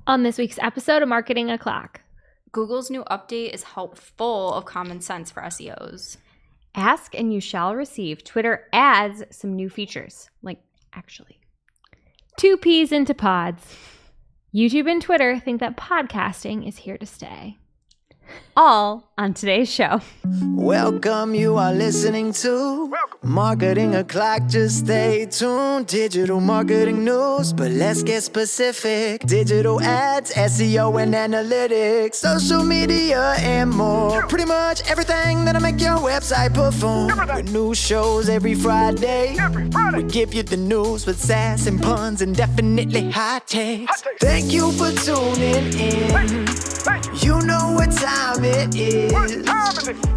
On this week's episode of Marketing O'Clock, Google's new update is HelpFull of common sense for SEOs. Ask and you shall receive. Twitter adds some new features. Actually. 2 peas into pods. YouTube and Twitter think that podcasting is here to stay. All on today's show. Welcome, you are listening to Marketing O'Clock. Just stay tuned. Digital marketing news, but let's get specific. Digital ads, SEO and analytics, social media and more. Pretty much everything that'll make your website perform. With new shows every Friday. We give you the news with sass and puns and definitely hot takes. Thank you for tuning in. You know what time it is.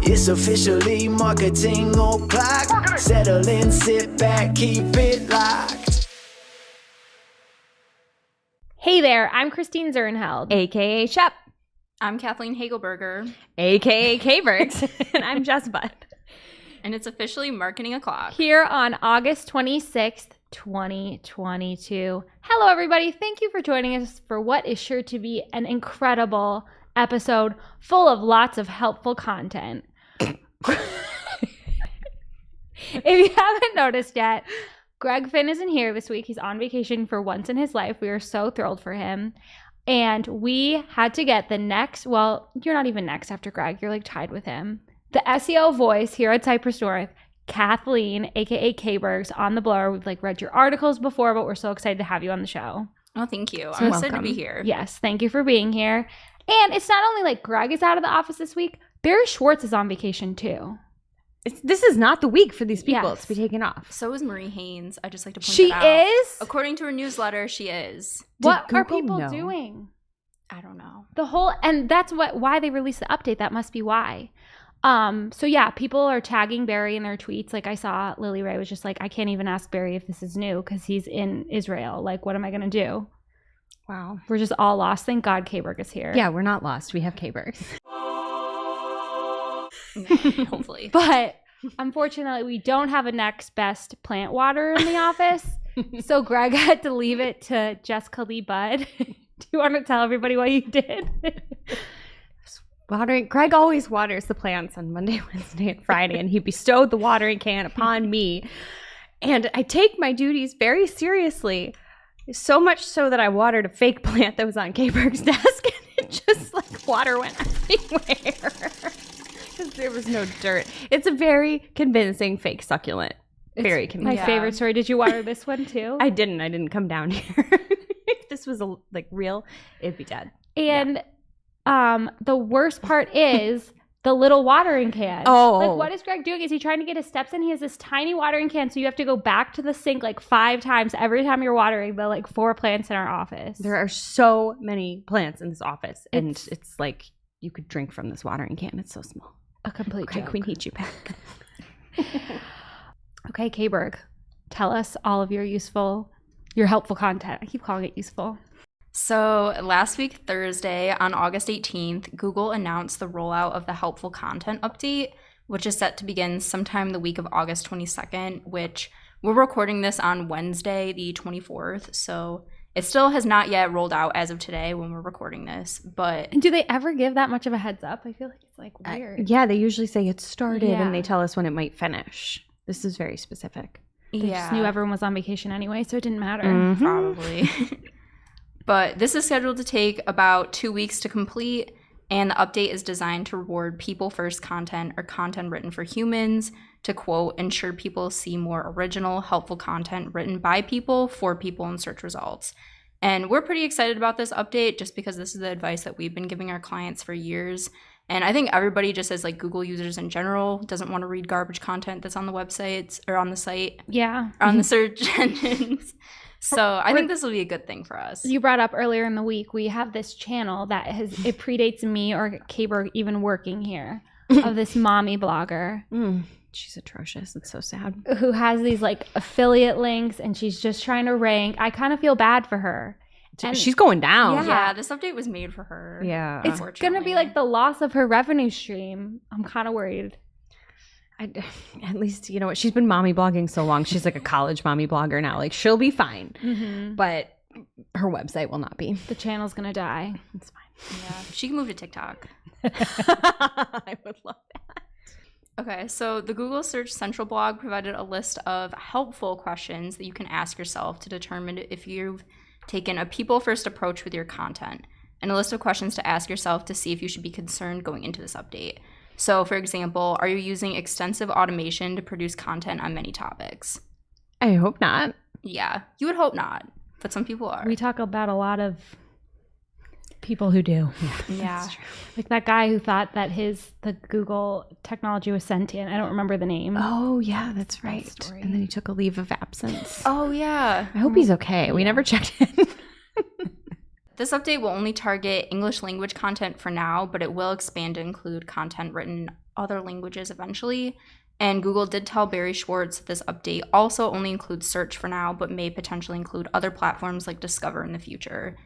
It's officially Marketing O'Clock. Settle in, sit back, keep it locked. Hey there, I'm Christine Zernheld. AKA Shep. I'm Kathleen Hagelberger. AKA K-Bergs. And I'm Jess Budd. And it's officially Marketing O'Clock. Here on August 26th, 2022. Hello, everybody. Thank you for joining us for what is sure to be an incredible episode full of lots of helpful content. If you haven't noticed yet, Greg Finn isn't here this week. He's on vacation for once in his life. We are so thrilled for him. And we had to get the next, well, you're not even next after Greg. You're tied with him. The SEO voice here at Cypress North, Kathleen, aka K-Bergs, on the blower. We've read your articles before, but we're so excited to have you on the show. Oh, thank you. So I'm excited to be here. Yes, thank you for being here. And it's not only Greg is out of the office this week, Barry Schwartz is on vacation too. This is not the week for these people to be taken off. So is Marie Haynes. I just like to point She that out. is? According to her newsletter, she is. What are Google people know? doing? I don't know. And that's why they released the update. That must be why. So yeah, people are tagging Barry in their tweets. I saw Lily Ray was just I can't even ask Barry if this is new because he's in Israel. What am I going to do? Wow. We're just all lost. Thank God K-Berg is here. Yeah, we're not lost. We have K-Bergs. Hopefully. But unfortunately, we don't have a next best plant water in the office. So Greg had to leave it to Jessica Lee Budd. Do you want to tell everybody what you did? Watering. Greg always waters the plants on Monday, Wednesday, and Friday, and he bestowed the watering can upon me. And I take my duties very seriously, so much so that I watered a fake plant that was on K-Berg's desk, and it just water went everywhere because there was no dirt. It's a very convincing fake succulent. Very convincing. My favorite story. Did you water this one too? I didn't come down here. If this was real, it'd be dead. And the worst part is the little watering can. Oh. What is Greg doing? Is he trying to get his steps in? He has this tiny watering can, so you have to go back to the sink 5 times every time you're watering the 4 plants in our office. There are so many plants in this office, and it's you could drink from this watering can. It's so small. A complete Greg, joke. we need you back. Okay, K-Berg, tell us all of your helpful content. I keep calling it useful. So last week, Thursday, on August 18th, Google announced the rollout of the Helpful Content update, which is set to begin sometime the week of August 22nd, which we're recording this on Wednesday, the 24th. So it still has not yet rolled out as of today when we're recording this. But do they ever give that much of a heads up? I feel it's weird. Yeah, they usually say it started, Yeah. and they tell us when it might finish. This is very specific. They just knew everyone was on vacation anyway, so it didn't matter. Mm-hmm. Probably. But this is scheduled to take about 2 weeks to complete, and the update is designed to reward people-first content or content written for humans to, quote, ensure people see more original, helpful content written by people for people in search results. And we're pretty excited about this update just because this is the advice that we've been giving our clients for years. And I think everybody, just as Google users in general, doesn't want to read garbage content that's on the websites or on the site. Yeah. Or on the search engines. So I think this will be a good thing for us. You brought up earlier in the week, we have this channel that it predates me or K-Berg even working here, of this mommy blogger. She's atrocious. It's so sad. Who has these affiliate links, and she's just trying to rank. I kind of feel bad for her. And she's going down. Yeah, this update was made for her. Yeah. It's going to be the loss of her revenue stream. I'm kind of worried. At least, you know what? She's been mommy blogging so long. She's a college mommy blogger now. She'll be fine. Mm-hmm. But her website will not be. The channel's gonna die. It's fine. Yeah, she can move to TikTok. I would love that. Okay, so the Google Search Central blog provided a list of helpful questions that you can ask yourself to determine if you've taken a people-first approach with your content, and a list of questions to ask yourself to see if you should be concerned going into this update. So, for example, are you using extensive automation to produce content on many topics? I hope not. Yeah, you would hope not, but some people are. We talk about a lot of people who do. Yeah. Like that guy who thought that the Google technology was sentient. I don't remember the name. Oh, yeah, that's right. story. And then he took a leave of absence. Oh, yeah. I hope he's okay. We never checked in. This update will only target English language content for now, but it will expand to include content written in other languages eventually. And Google did tell Barry Schwartz that this update also only includes search for now, but may potentially include other platforms like Discover in the future.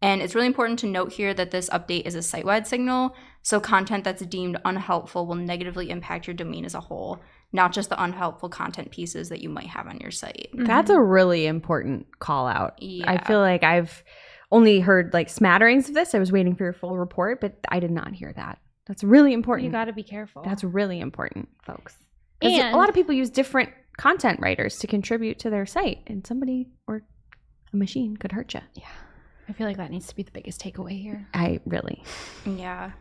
And it's really important to note here that this update is a site-wide signal, so content that's deemed unhelpful will negatively impact your domain as a whole, not just the unhelpful content pieces that you might have on your site. That's a really important call out. Yeah. I feel like I've only heard like smatterings of this. I was waiting for your full report, but I did not hear that. That's really important. You got to be careful. That's really important, folks. And And a lot of people use different content writers to contribute to their site, and somebody or a machine could hurt you. yeah. I feel like that needs to be the biggest takeaway here. I really. Yeah.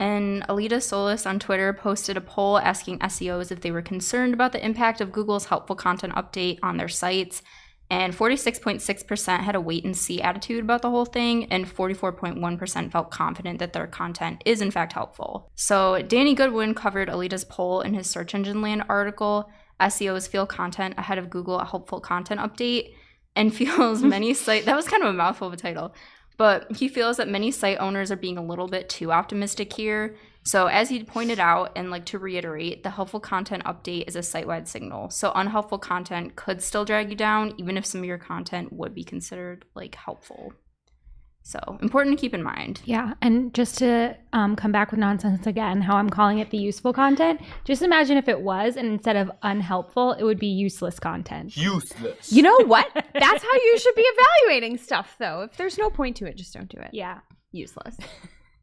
And Alita Solis on Twitter posted a poll asking SEOs if they were concerned about the impact of Google's helpful content update on their sites. And 46.6% had a wait-and-see attitude about the whole thing, and 44.1% felt confident that their content is in fact helpful. So Danny Goodwin covered Alita's poll in his Search Engine Land article, SEOs Feel Content Ahead of Google a Helpful Content Update, and feels many site that was kind of a mouthful of a title, but he feels that many site owners are being a little bit too optimistic here. So as he pointed out, and like to reiterate, the helpful content update is a site-wide signal. So unhelpful content could still drag you down, even if some of your content would be considered like helpful. So important to keep in mind. Yeah, and just to come back with nonsense again, how I'm calling it the useful content, just imagine if it was, and instead of unhelpful, it would be useless content. Useless. You know what? That's how you should be evaluating stuff, though. If there's no point to it, just don't do it. Yeah, Useless.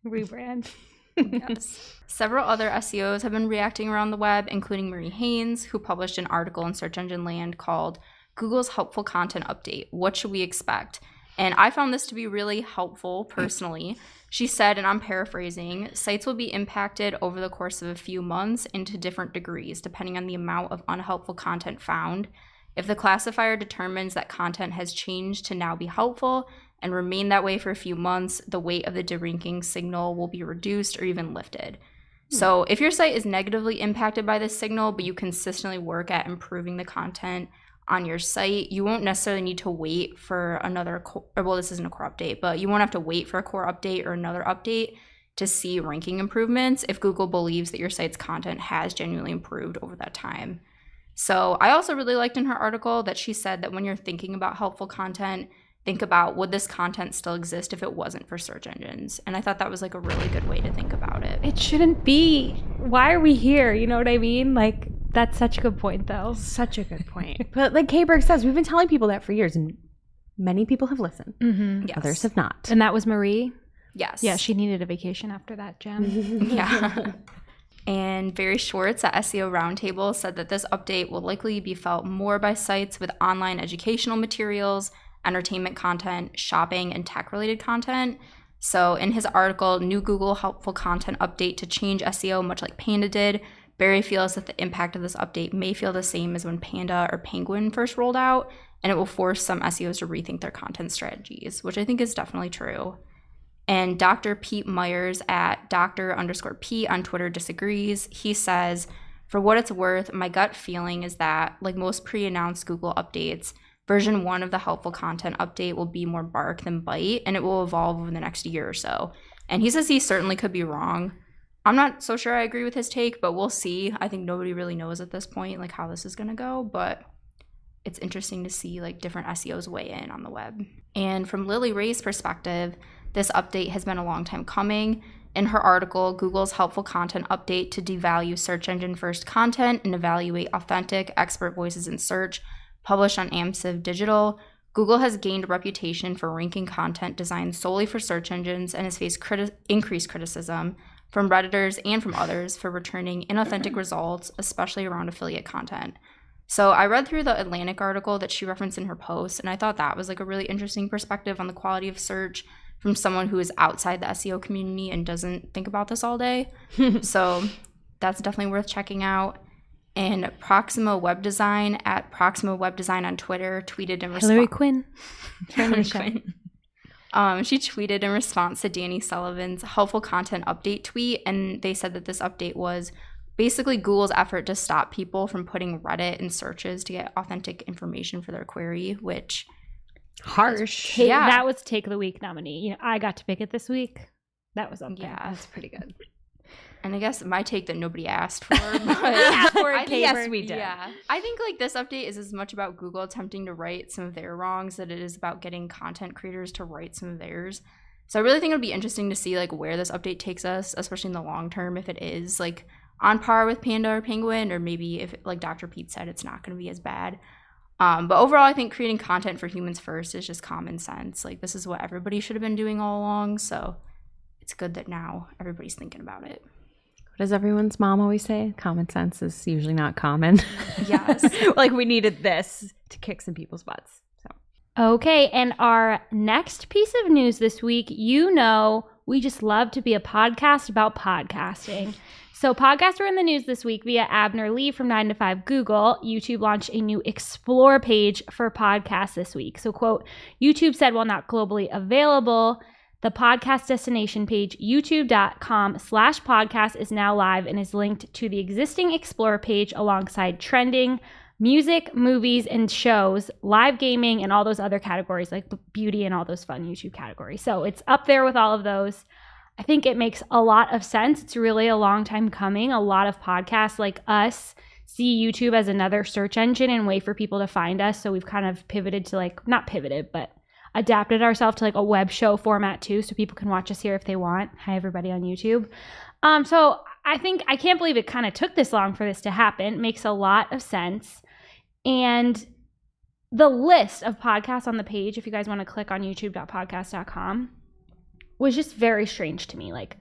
rebrand. Yes. Several other SEOs have been reacting around the web, including Marie Haynes, who published an article in Search Engine Land called Google's Helpful Content Update. What should we expect? And I found this to be really helpful personally. She said, and I'm paraphrasing, sites will be impacted over the course of a few months into different degrees, depending on the amount of unhelpful content found. If the classifier determines that content has changed to now be helpful and remain that way for a few months, the weight of the deranking signal will be reduced or even lifted. So if your site is negatively impacted by this signal, but you consistently work at improving the content on your site, you won't necessarily need to wait for another, well, this isn't a core update, but you won't have to wait for a core update or another update to see ranking improvements if Google believes that your site's content has genuinely improved over that time. So I also really liked in her article that she said that when you're thinking about helpful content, think about, would this content still exist if it wasn't for search engines? And I thought that was like a really good way to think about it. It shouldn't be. Why are we here? You know what I mean? Like, that's such a good point, though. Such a good point. But like Kayberg says, we've been telling people that for years, and many people have listened. Mm-hmm. Yes. Others have not. And that was Marie? Yes. Yeah, she needed a vacation after that, Jen. Yeah. And Barry Schwartz at SEO Roundtable said that this update will likely be felt more by sites with online educational materials, entertainment content, shopping, and tech-related content. So in his article, New Google Helpful Content Update to Change SEO, much like Panda did, Barry feels that the impact of this update may feel the same as when Panda or Penguin first rolled out, and it will force some SEOs to rethink their content strategies, which I think is definitely true. And Dr. Pete Myers at Dr_P on Twitter disagrees. He says, for what it's worth, my gut feeling is that, like most pre-announced Google updates, version 1 of the helpful content update will be more bark than bite, and it will evolve over the next year or so. And he says he certainly could be wrong. I'm not so sure I agree with his take, but we'll see. I think nobody really knows at this point like how this is going to go, but it's interesting to see like different SEOs weigh in on the web. And from Lily Ray's perspective, this update has been a long time coming. In her article, Google's Helpful Content Update to Devalue Search Engine First Content and Evaluate Authentic Expert Voices in Search, published on AMSIV Digital, Google has gained a reputation for ranking content designed solely for search engines and has faced increased criticism from Redditors and from others for returning inauthentic results, especially around affiliate content. So I read through the Atlantic article that she referenced in her post, and I thought that was like a really interesting perspective on the quality of search from someone who is outside the SEO community and doesn't think about this all day. So that's definitely worth checking out. And Proxima Web Design at Proxima Web Design on Twitter tweeted in response. Hillary Quinn. She tweeted in response to Danny Sullivan's helpful content update tweet, and they said that this update was basically Google's effort to stop people from putting Reddit in searches to get authentic information for their query, which harsh. That was Take of the Week nominee. You know, I got to pick it this week. That was up there. Yeah, that's pretty good. And I guess my take that nobody asked for. But yes, we did. Yeah. I think like this update is as much about Google attempting to right some of their wrongs that it is about getting content creators to right some of theirs. So I really think it'll be interesting to see like where this update takes us, especially in the long term, if it is like on par with Panda or Penguin, or maybe if, like Dr. Pete said, it's not going to be as bad. But overall, I think creating content for humans first is just common sense. Like this is what everybody should have been doing all along. So it's good that now everybody's thinking about it. What does everyone's mom always say? Common sense is usually not common. Yes. Like we needed this to kick some people's butts. So. Okay, and our next piece of news this week, you know, we just love to be a podcast about podcasting. So podcasts were in the news this week via Abner Lee from 9 to 5 Google. YouTube launched a new Explore page for podcasts this week. So, quote, YouTube said while not globally available, the podcast destination page, youtube.com/podcast, is now live and is linked to the existing Explore page alongside trending, music, movies, and shows, live gaming, and all those other categories like beauty and all those fun YouTube categories. So it's up there with all of those. I think it makes a lot of sense. It's really a long time coming. A lot of podcasts like us see YouTube as another search engine and way for people to find us. So we've kind of pivoted to like, not pivoted, but adapted ourselves to like a web show format too, so people can watch us here if they want. Hi everybody on YouTube. So I can't believe it kind of took this long for this to happen. It makes a lot of sense. And the list of podcasts on the page, if you guys want to click on youtube.podcast.com, was just very strange to me. Like,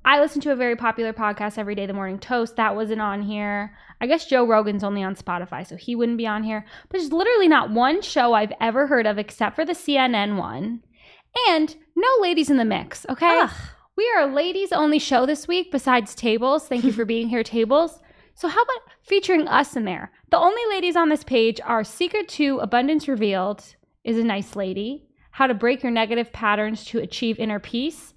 I listen to a very popular podcast every day, The Morning Toast. That wasn't on here. I guess Joe Rogan's only on Spotify, so he wouldn't be on here. But there's literally not one show I've ever heard of except for the CNN one. And no ladies in the mix, okay? Ugh. We are a ladies-only show this week besides Tables. Thank you for being here, Tables. So how about featuring us in there? The only ladies on this page are Secret to Abundance Revealed is a nice lady, How to Break Your Negative Patterns to Achieve Inner Peace,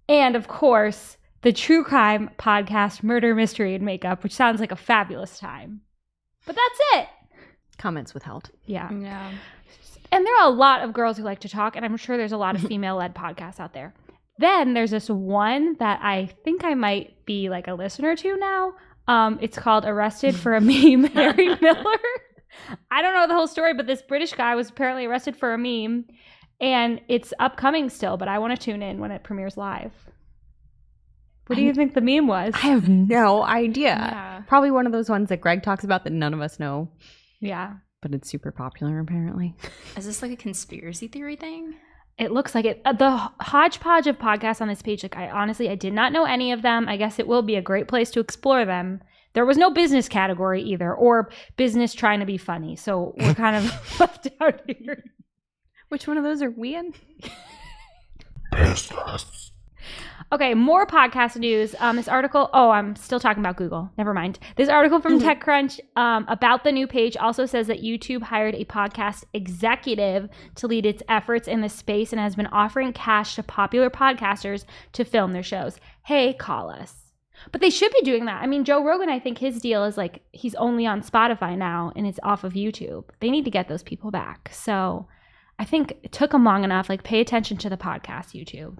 and of course, the true crime podcast, Murder, Mystery, and Makeup, which sounds like a fabulous time. But that's it. Comments withheld. Yeah. Yeah. And there are a lot of girls who like to talk, and I'm sure there's a lot of female-led podcasts out there. Then there's this one that I think I might be like a listener to now. It's called Arrested for a Meme, Harry Miller. I don't know the whole story, but this British guy was apparently arrested for a meme, and it's upcoming still, but I want to tune in when it premieres live. What do you think the meme was? I have no idea. Yeah. Probably one of those ones that Greg talks about that none of us know. Yeah. But it's super popular, apparently. Is this like a conspiracy theory thing? It looks like it. The hodgepodge of podcasts on this page, like I did not know any of them. I guess it will be a great place to explore them. There was no business category either, or business trying to be funny. So we're kind of left out here. Which one of those are we in? Okay, more podcast news. This article, I'm still talking about Google. Never mind. This article from TechCrunch about the new page also says that YouTube hired a podcast executive to lead its efforts in this space and has been offering cash to popular podcasters to film their shows. Hey, call us. But they should be doing that. I mean, Joe Rogan, I think his deal is like he's only on Spotify now and it's off of YouTube. They need to get those people back. So I think it took them long enough. Like, pay attention to the podcast, YouTube.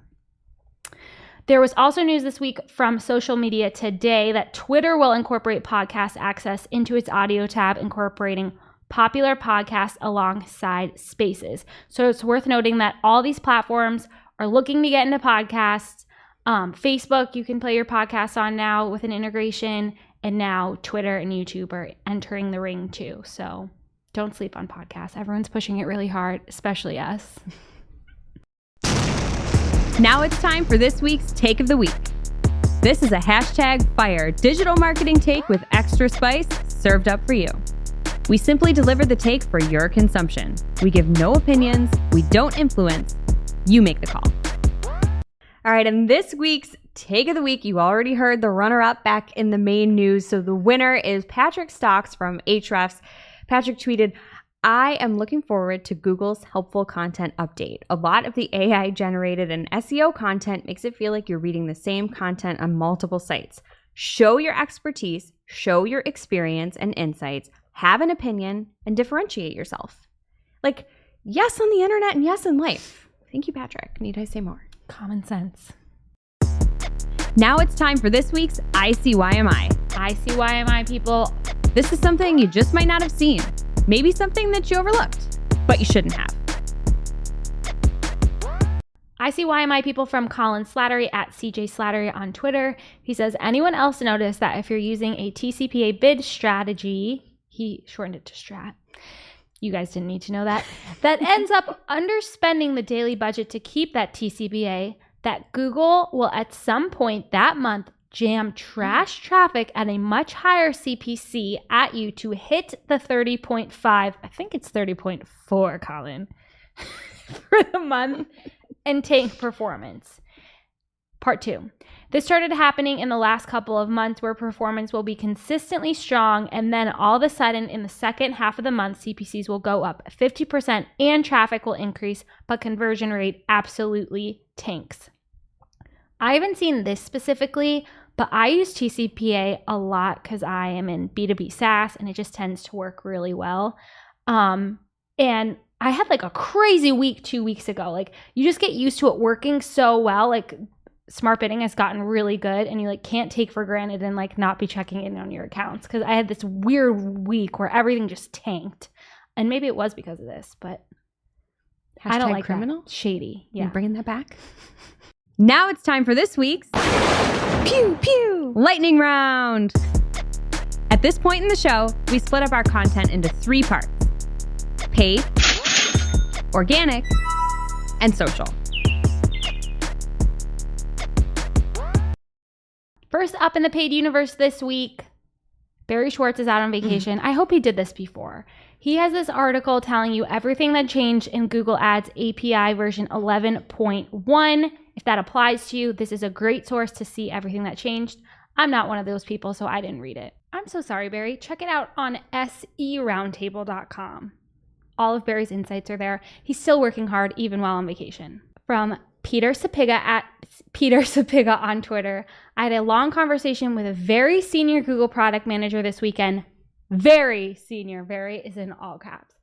There was also news this week from Social Media Today that Twitter will incorporate podcast access into its audio tab, incorporating popular podcasts alongside Spaces. So it's worth noting that all these platforms are looking to get into podcasts. Facebook, you can play your podcasts on now with an integration, and now Twitter and YouTube are entering the ring too. So Don't sleep on podcasts. Everyone's pushing it really hard, especially us. Now it's time for this week's Take of the Week. This is a #fire digital marketing take with extra spice served up for you. We simply deliver the take for your consumption. We give no opinions. We don't influence. You make the call. All right, and this week's Take of the Week, you already heard the runner-up back in the main news. So the winner is Patrick Stocks from Ahrefs. Patrick tweeted, I am looking forward to Google's helpful content update. A lot of the AI generated and SEO content makes it feel like you're reading the same content on multiple sites. Show your expertise, show your experience and insights, have an opinion, and differentiate yourself. Like, yes on the internet and yes in life. Thank you, Patrick. Need I say more? Common sense. Now it's time for this week's ICYMI. ICYMI, people. This is something you just might not have seen. Maybe something that you overlooked, but you shouldn't have. ICYMI, people, from Colin Slattery at CJ Slattery on Twitter. He says, anyone else notice that if you're using a TCPA bid strategy, he shortened it to strat, you guys didn't need to know that, that ends up underspending the daily budget to keep that TCPA, that Google will at some point that month jam trash traffic at a much higher CPC at you to hit the 30.5, I think it's 30.4, Colin, for the month and tank performance. Part 2. This started happening in the last couple of months where performance will be consistently strong, and then all of a sudden in the second half of the month, CPCs will go up 50% and traffic will increase, but conversion rate absolutely tanks. I haven't seen this specifically, but I use TCPA a lot because I am in B2B SaaS and it just tends to work really well. And I had like a crazy week 2 weeks ago. Like, you just get used to it working so well. Like, smart bidding has gotten really good and you like can't take for granted and like not be checking in on your accounts, because I had this weird week where everything just tanked. And maybe it was because of this, but I don't like criminal. That. Shady. Yeah. You bringing that back? Now it's time for this week's Pew Pew Lightning Round. At this point in the show, we split up our content into 3 parts: paid, organic, and social. First up in the paid universe this week, Barry Schwartz is out on vacation. I hope he did this before. He has this article telling you everything that changed in Google Ads API version 11.1. If that applies to you, this is a great source to see everything that changed. I'm not one of those people, so I didn't read it. I'm so sorry, Barry. Check it out on seroundtable.com. All of Barry's insights are there. He's still working hard even while on vacation. From Peter Sapiga at Peter Sapiga on Twitter, I had a long conversation with a very senior Google product manager this weekend. Very senior. Very is in all caps.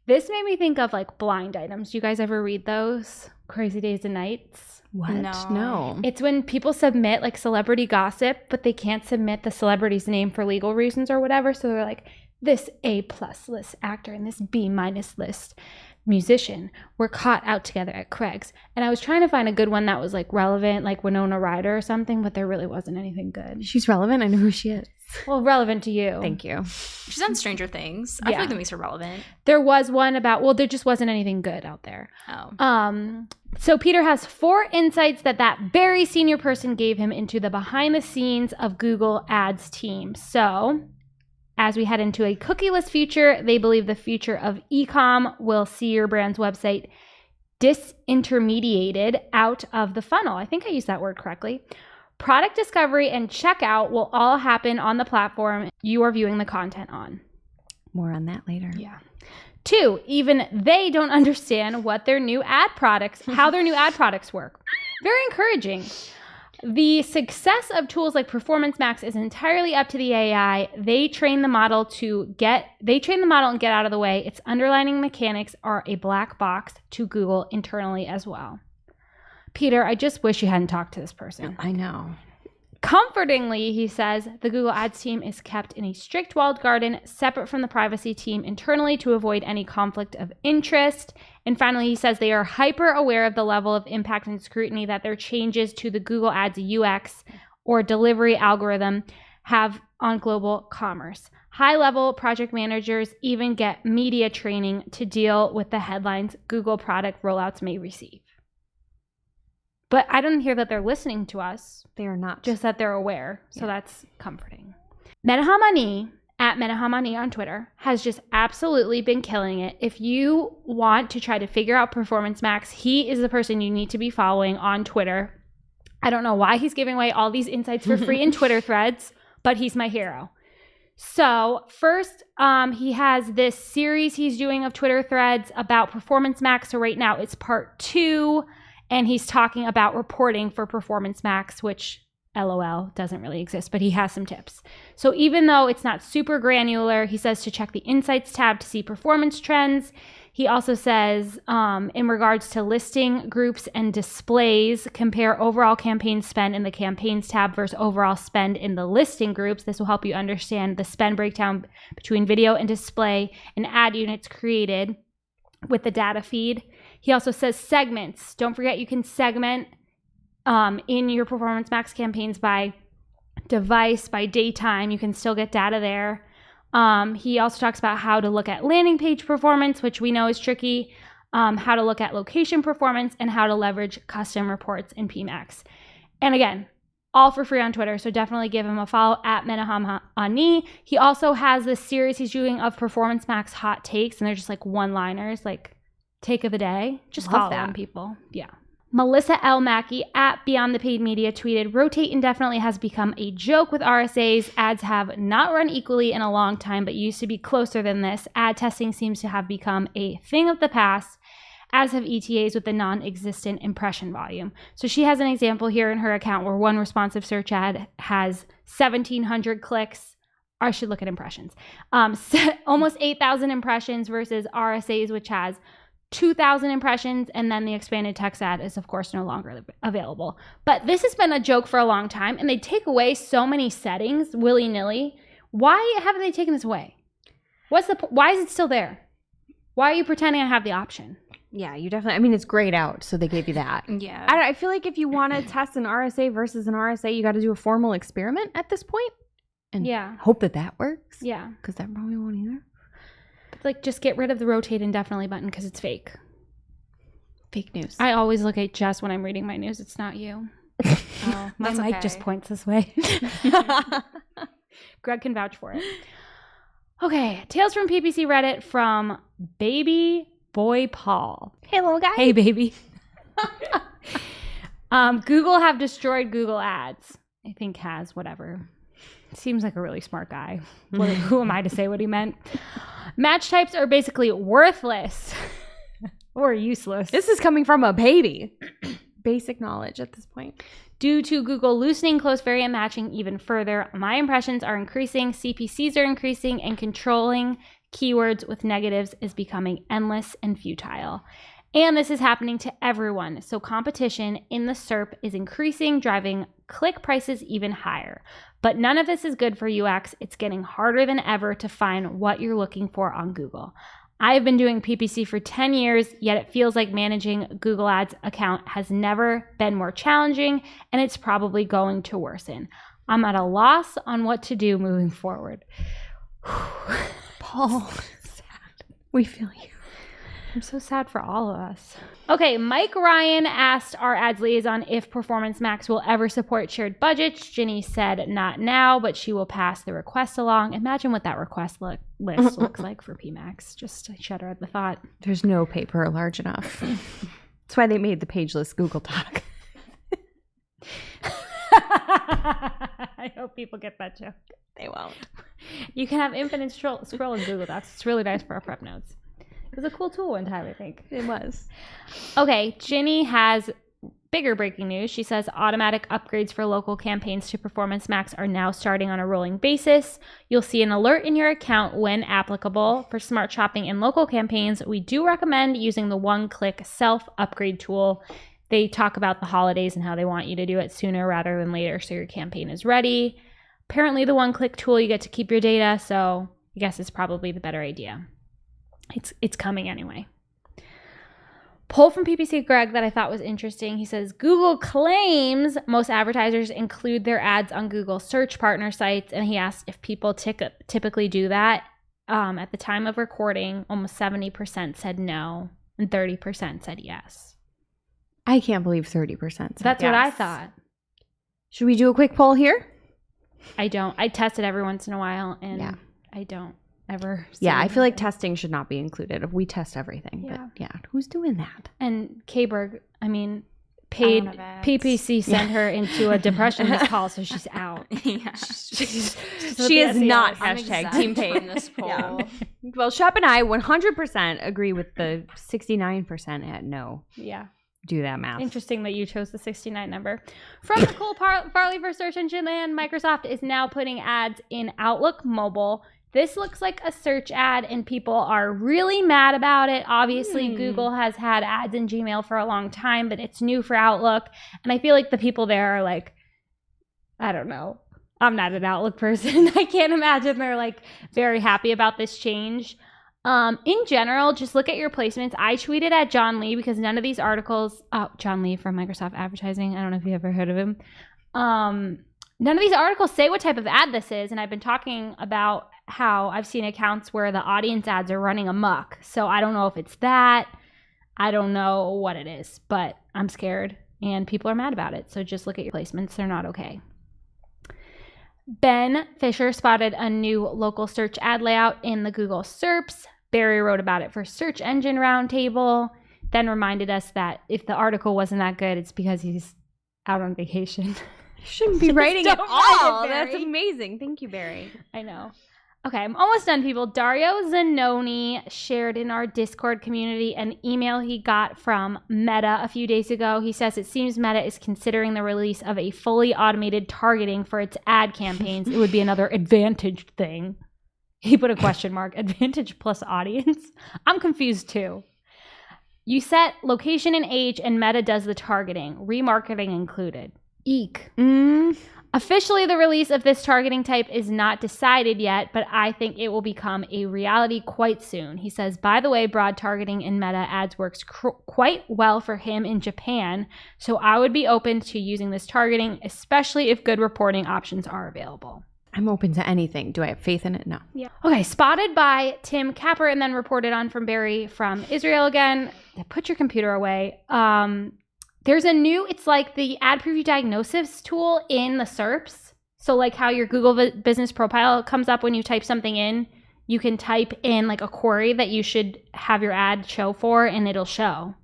This made me think of like blind items. Do you guys ever read those? Crazy Days and Nights? What? No. It's when people submit like celebrity gossip, but they can't submit the celebrity's name for legal reasons or whatever. So they're like, this A+ list actor and this B- list musician were caught out together at Craig's. And I was trying to find a good one that was like relevant, like Winona Ryder or something, but there really wasn't anything good. She's relevant. I know who she is. Well, relevant to you. Thank you. She's on Stranger Things. I feel like that makes her relevant. There was one about, well, there just wasn't anything good out there. Oh. So Peter has 4 insights that very senior person gave him into the behind the scenes of Google Ads team. So as we head into a cookieless future, they believe the future of e-com will see your brand's website disintermediated out of the funnel. I think I used that word correctly. Product discovery and checkout will all happen on the platform you are viewing the content on. More on that later. Yeah. 2, even they don't understand what their new ad products, how their new ad products work. Very encouraging. The success of tools like Performance Max is entirely up to the AI. They train the model and get out of the way. Its underlying mechanics are a black box to Google internally as well. Peter, I just wish you hadn't talked to this person. I know. Comfortingly, he says, the Google Ads team is kept in a strict walled garden, separate from the privacy team internally to avoid any conflict of interest. And finally, he says they are hyper aware of the level of impact and scrutiny that their changes to the Google Ads UX or delivery algorithm have on global commerce. High-level project managers even get media training to deal with the headlines Google product rollouts may receive. But I don't hear that they're listening to us. They are not. Just that they're aware. So that's comforting. Menahamani, at Menahamani on Twitter, has just absolutely been killing it. If you want to try to figure out Performance Max, he is the person you need to be following on Twitter. I don't know why he's giving away all these insights for free in Twitter threads, but he's my hero. So first, he has this series he's doing of Twitter threads about Performance Max. So right now it's part 2, and he's talking about reporting for Performance Max, which LOL doesn't really exist, but he has some tips. So even though it's not super granular, he says to check the Insights tab to see performance trends. He also says, in regards to listing groups and displays, compare overall campaign spend in the campaigns tab versus overall spend in the listing groups. This will help you understand the spend breakdown between video and display and ad units created with the data feed. He also says segments. Don't forget you can segment in your Performance Max campaigns by device, by daytime. You can still get data there. He also talks about how to look at landing page performance, which we know is tricky, how to look at location performance, and how to leverage custom reports in PMax. And again, all for free on Twitter, so definitely give him a follow at Menaham Ani. He also has this series he's doing of Performance Max hot takes, and they're just like one-liners, like take of the day. Just follow them, people. Yeah. Melissa L. Mackey at Beyond the Paid Media tweeted, rotate indefinitely has become a joke with RSAs. Ads have not run equally in a long time, but used to be closer than this. Ad testing seems to have become a thing of the past, as have ETAs with the non-existent impression volume. So she has an example here in her account where one responsive search ad has 1,700 clicks. Or I should look at impressions. Almost 8,000 impressions versus RSAs, which has 2,000 impressions, and then the expanded text ad is, of course, no longer available. But this has been a joke for a long time, and they take away so many settings willy-nilly. Why haven't they taken this away? Why is it still there? Why are you pretending I have the option? Yeah, you definitely, I mean, it's grayed out, so they gave you that. Yeah. I feel like if you want to test an RSA versus an RSA, you got to do a formal experiment at this point and hope that works. Yeah. Because that probably won't either. Like, just get rid of the rotate indefinitely button because it's fake. Fake news. I always look at Jess when I'm reading my news. It's not you. Oh, My that's mic okay. just points this way. Greg can vouch for it. Okay, Tales from PPC Reddit from Baby Boy Paul. Hey, little guy. Hey, baby. Google have destroyed Google Ads. I think has, whatever. Seems like a really smart guy. Who am I to say what he meant? Match types are basically worthless or useless. This is coming from a baby. Basic knowledge at this point. Due to Google loosening close variant matching even further, my impressions are increasing, CPCs are increasing, and controlling keywords with negatives is becoming endless and futile. And this is happening to everyone. So competition in the SERP is increasing, driving click prices even higher. But none of this is good for UX. It's getting harder than ever to find what you're looking for on Google. I've been doing PPC for 10 years, yet it feels like managing Google Ads account has never been more challenging, and it's probably going to worsen. I'm at a loss on what to do moving forward. Paul, sad. We feel you. I'm so sad for all of us. Okay, Mike Ryan asked our ads liaison if Performance Max will ever support shared budgets. Ginny said not now, but she will pass the request along. Imagine what that request list looks like for PMax. Just I shudder at the thought. There's no paper large enough. That's why they made the pageless Google Doc. I hope people get that joke. They won't. You can have infinite scroll in Google Docs. It's really nice for our prep notes. It was a cool tool one time, I think. It was. Okay, Ginny has bigger breaking news. She says automatic upgrades for local campaigns to Performance Max are now starting on a rolling basis. You'll see an alert in your account when applicable. For smart shopping and local campaigns, we do recommend using the one-click self-upgrade tool. They talk about the holidays and how they want you to do it sooner rather than later so your campaign is ready. Apparently, the one-click tool, you get to keep your data, so I guess it's probably the better idea. It's coming anyway. Poll from PPC Greg that I thought was interesting. He says, Google claims most advertisers include their ads on Google search partner sites. And he asked if people typically do that. At the time of recording, almost 70% said no and 30% said yes. I can't believe 30%. That's what I thought. Should we do a quick poll here? I don't. I test it every once in a while, and I don't ever. I feel like testing should not be included. We test everything. But who's doing that? And K-Berg, I mean, paid PPC sent her into a depression this call, so she's out. Yeah. She is not hashtag team paid in this poll. Yeah. Well, Shep and I 100% agree with the 69% at no. Yeah. Do that math. Interesting that you chose the 69 number. From Nicole Farley for Search Engine Land, Microsoft is now putting ads in Outlook Mobile. This looks like a search ad, and people are really mad about it. Obviously, Google has had ads in Gmail for a long time, but it's new for Outlook. And I feel like the people there are like, I don't know. I'm not an Outlook person. I can't imagine they're like very happy about this change. In general, just look at your placements. I tweeted at John Lee because none of these articles, John Lee from Microsoft Advertising. I don't know if you ever heard of him. None of these articles say what type of ad this is. And I've been talking about how I've seen accounts where the audience ads are running amok. So I don't know if it's that. I don't know what it is, but I'm scared and people are mad about it. So just look at your placements. They're not okay. Ben Fisher spotted a new local search ad layout in the Google SERPs. Barry wrote about it for Search Engine Roundtable, then reminded us that if the article wasn't that good, it's because he's out on vacation. You shouldn't be writing it all. That's amazing. Thank you, Barry. I know. Okay, I'm almost done, people. Dario Zanoni shared in our Discord community an email he got from Meta a few days ago. He says it seems Meta is considering the release of a fully automated targeting for its ad campaigns. It would be another advantaged thing. He put a question mark. Advantage plus audience? I'm confused too. You set location and age and Meta does the targeting. Remarketing included. Eek. Officially, the release of this targeting type is not decided yet, but I think it will become a reality quite soon. He says, by the way, broad targeting in Meta ads works quite well for him in Japan, so I would be open to using this targeting, especially if good reporting options are available. I'm open to anything. Do I have faith in it? No. Yeah. Okay, spotted by Tim Capper and then reported on from Barry from Israel again. Put your computer away. There's a new, it's like the ad preview diagnosis tool in the SERPs. So like how your Google business profile comes up when you type something in, you can type in like a query that you should have your ad show for and it'll show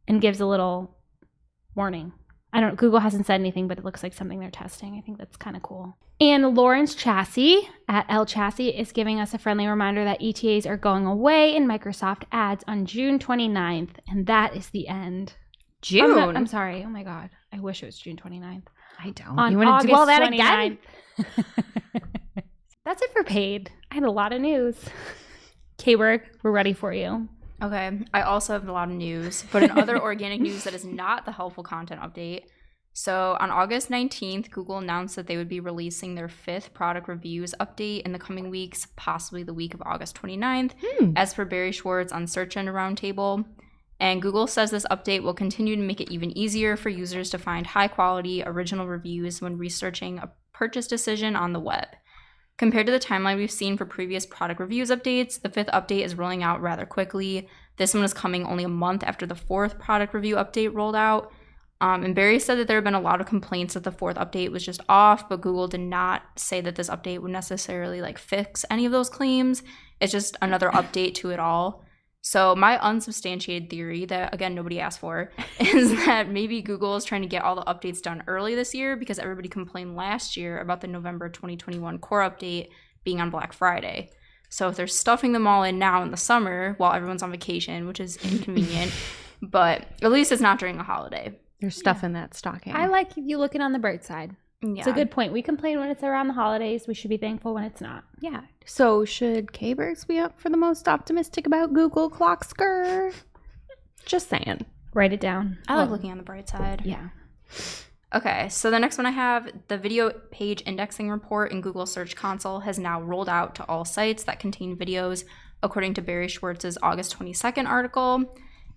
and gives a little warning. Google hasn't said anything, but it looks like something they're testing. I think that's kind of cool. And Lawrence Chassis at El Chassis is giving us a friendly reminder that ETAs are going away in Microsoft ads on June 29th. And that is the end. June? I'm sorry. Oh my God. I wish it was June 29th. I don't. On you want to do all that 29th. Again? That's it for paid. I had a lot of news. K-Berg, we're ready for you. Okay. I also have a lot of news, but in other organic news that is not the helpful content update. So on August 19th, Google announced that they would be releasing their 5th product reviews update in the coming weeks, possibly the week of August 29th, as per Barry Schwartz on Search Engine Roundtable. And Google says this update will continue to make it even easier for users to find high-quality, original reviews when researching a purchase decision on the web. Compared to the timeline we've seen for previous product reviews updates, the 5th update is rolling out rather quickly. This one is coming only a month after the 4th product review update rolled out. And Barry said that there have been a lot of complaints that the 4th update was just off, but Google did not say that this update would necessarily fix any of those claims. It's just another update to it all. So my unsubstantiated theory that, again, nobody asked for, is that maybe Google is trying to get all the updates done early this year because everybody complained last year about the November 2021 core update being on Black Friday. So if they're stuffing them all in now in the summer while everyone's on vacation, which is inconvenient, but at least it's not during a holiday. There's stuff in that stocking. I like you looking on the bright side. Yeah. It's a good point. We complain when it's around the holidays. We should be thankful when it's not. Yeah. So should K-Bergs be up for the most optimistic about Google Clocksker? Just saying. Write it down. I like looking on the bright side. Yeah. Okay, so the next one I have, the video page indexing report in Google Search Console has now rolled out to all sites that contain videos, according to Barry Schwartz's August 22nd article.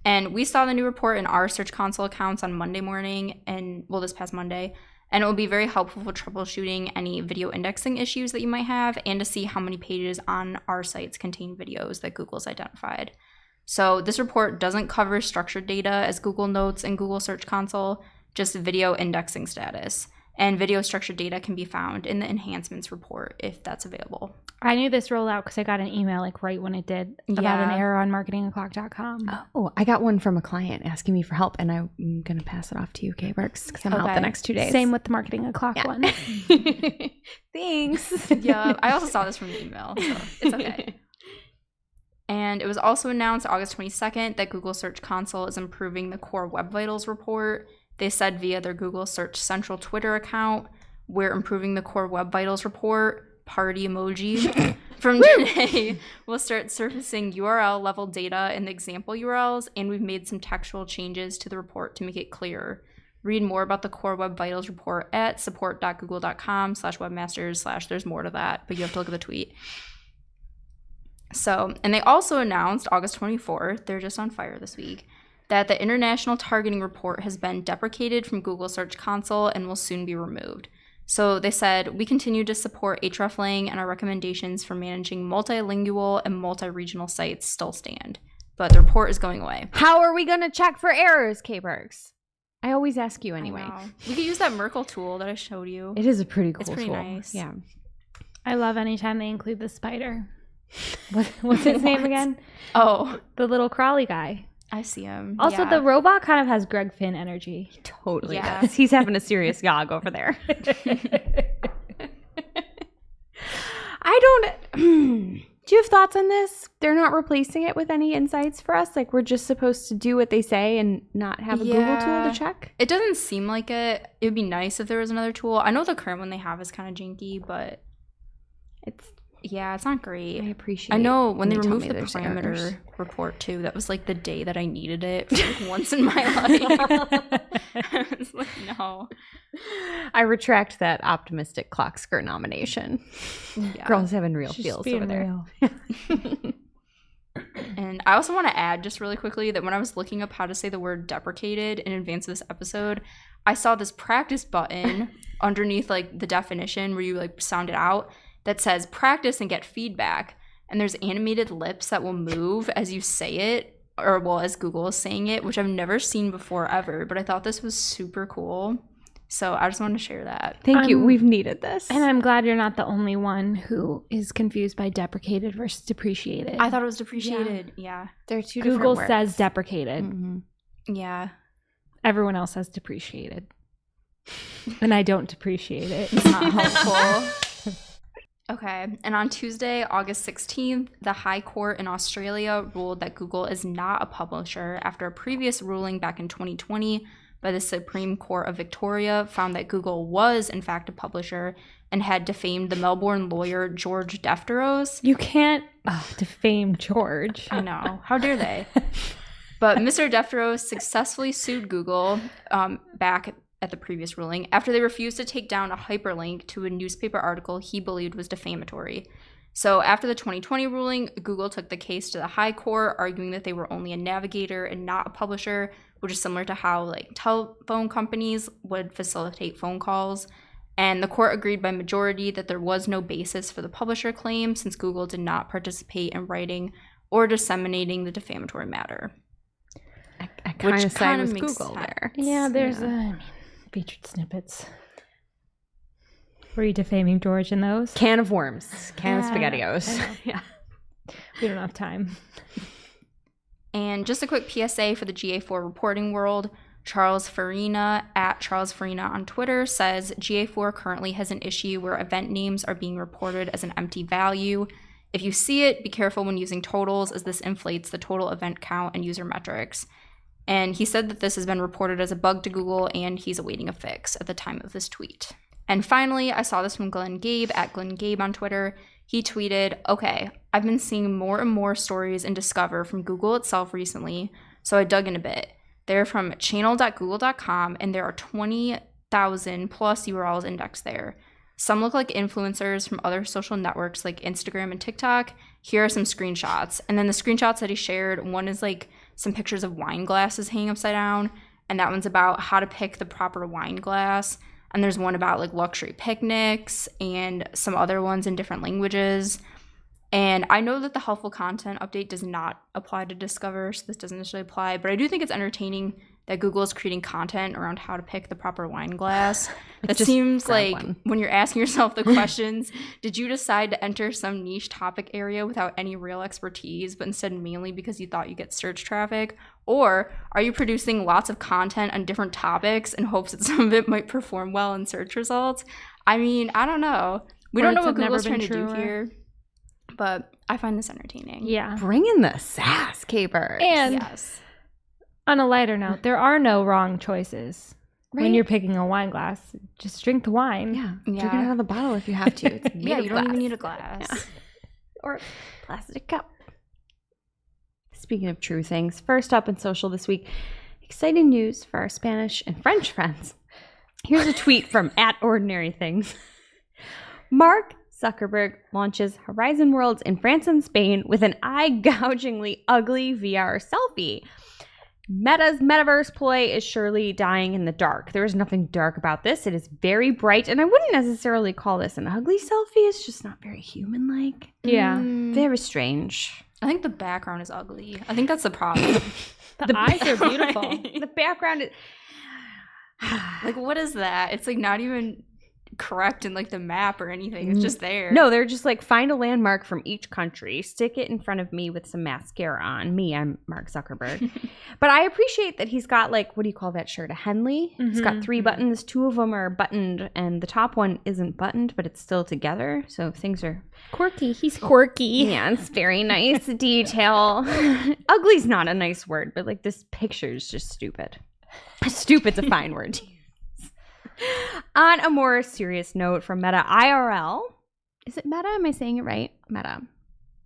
And we saw the new report in our Search Console accounts on Monday morning, and this past Monday. And it will be very helpful for troubleshooting any video indexing issues that you might have and to see how many pages on our sites contain videos that Google's identified. So this report doesn't cover structured data as Google notes in Google Search Console, just video indexing status. And video structured data can be found in the enhancements report if that's available. I knew this rolled out because I got an email like right when it did about an error on marketingoclock.com. Oh, I got one from a client asking me for help, and I'm going to pass it off to you, K-Burks, because I'm out the next 2 days. Same with the Marketing O'Clock one. Thanks. Yeah, I also saw this from the email, so it's okay. And it was also announced August 22nd that Google Search Console is improving the Core Web Vitals report. They said via their Google Search Central Twitter account, we're improving the Core Web Vitals report, party emoji. From today, we'll start surfacing URL level data in the example URLs, and we've made some textual changes to the report to make it clearer. Read more about the Core Web Vitals report at support.google.com/webmasters/ there's more to that, but you have to look at the tweet. So, and they also announced August 24th, they're just on fire this week, that the International Targeting Report has been deprecated from Google Search Console and will soon be removed. So they said, we continue to support hreflang and our recommendations for managing multilingual and multi-regional sites still stand. But the report is going away. How are we going to check for errors, K-Burks? I always ask you anyway. We could use that Merkle tool that I showed you. It is a pretty cool It's pretty tool. nice. Yeah. I love anytime they include the spider. What's his name again? Oh, The little crawly guy. I see him. Also, Yeah. the robot kind of has Greg Finn energy. Totally Yeah. does. He's having a serious yog over there. I don't... Do you have thoughts on this? They're not replacing it with any insights for us? Like, we're just supposed to do what they say and not have a Google tool to check? It doesn't seem like it. It would be nice if there was another tool. I know the current one they have is kind of janky, but It's not great. I appreciate. I know when they tell removed me the there's parameter errors. report too, that was like the day that I needed it for like once in my life. I was like, no. I retract that optimistic clock skirt nomination. Yeah. Girls having real She's feels being over there. real. And I also want to add just really quickly that when I was looking up how to say the word deprecated in advance of this episode, I saw this practice button underneath like the definition where you like sound it out that says practice and get feedback. And there's animated lips that will move as you say it, or well, as Google is saying it, which I've never seen before ever. But I thought this was super cool. So I just wanted to share that. Thank you. We've needed this. And I'm glad you're not the only one who is confused by deprecated versus depreciated. I thought it was depreciated. Yeah. They're two Google different says words. deprecated. Mm-hmm. Yeah. Everyone else says depreciated. And I don't depreciate it. It's not helpful. Okay, and on Tuesday, August 16th, the High Court in Australia ruled that Google is not a publisher after a previous ruling back in 2020 by the Supreme Court of Victoria found that Google was, in fact, a publisher and had defamed the Melbourne lawyer George Defteros. You can't defame George. I know. How dare they? But Mr. Defteros successfully sued Google back at the previous ruling after they refused to take down a hyperlink to a newspaper article he believed was defamatory. So after the 2020 ruling, Google took the case to the High Court, arguing that they were only a navigator and not a publisher, which is similar to how like telephone companies would facilitate phone calls. And the court agreed by majority that there was no basis for the publisher claim since Google did not participate in writing or disseminating the defamatory matter. I kind of side with makes Google sense. there. Yeah, there's featured snippets. Were you defaming George in those? Can of worms. Can of I SpaghettiOs. know. Yeah. We don't have time. And just a quick PSA for the GA4 reporting world. Charles Farina at Charles Farina on Twitter says GA4 currently has an issue where event names are being reported as an empty value. If you see it, be careful when using totals as this inflates the total event count and user metrics. And he said that this has been reported as a bug to Google and he's awaiting a fix at the time of this tweet. And finally, I saw this from Glenn Gabe at Glenn Gabe on Twitter. He tweeted, okay, I've been seeing more and more stories in Discover from Google itself recently, so I dug in a bit. They're from channel.google.com and there are 20,000 plus URLs indexed there. Some look like influencers from other social networks like Instagram and TikTok. Here are some screenshots. And then the screenshots that he shared, one is like some pictures of wine glasses hanging upside down. And that one's about how to pick the proper wine glass. And there's one about like luxury picnics and some other ones in different languages. And I know that the helpful content update does not apply to Discover, so this doesn't necessarily apply. But I do think it's entertaining that Google is creating content around how to pick the proper wine glass. It seems like when you're asking yourself the questions, did you decide to enter some niche topic area without any real expertise, but instead mainly because you thought you'd get search traffic? Or are you producing lots of content on different topics in hopes that some of it might perform well in search results? I mean, I don't know. We don't know what Google's trying to do here, but I find this entertaining. Yeah. Bring in the sass, Capers. And Yes. on a lighter note, there are no wrong choices when Right. you're picking a wine glass. Just drink the wine. Yeah. Yeah. Drink it out of the bottle if you have to. It's made Yeah, of you don't even glass. need a glass. Yeah. Or plastic cup. Speaking of true things, first up in social this week, exciting news for our Spanish and French friends. Here's a tweet from @OrdinaryThings. Mark Zuckerberg launches Horizon Worlds in France and Spain with an eye-gougingly ugly VR selfie. Meta's metaverse ploy is surely dying in the dark. There is nothing dark about this. It is very bright, and I wouldn't necessarily call this an ugly selfie. It's just not very human-like. Yeah. Very strange. I think the background is ugly. I think that's the problem. The eyes are beautiful. The background is... Like, what is that? It's like not even correct in like the map or anything. It's just there. No, they're just like, find a landmark from each country, stick it in front of me with some mascara on. I'm Mark Zuckerberg. But I appreciate that he's got like, what do you call that shirt? A Henley? He's got 3 buttons. 2 of them are buttoned and the top one isn't buttoned, but it's still together. So things are... Quirky. He's quirky. Yeah, it's very nice detail. Ugly's not a nice word, but like this picture is just stupid. Stupid's a fine word to use. On a more serious note from Meta IRL. Is it Meta? Am I saying it right? Meta.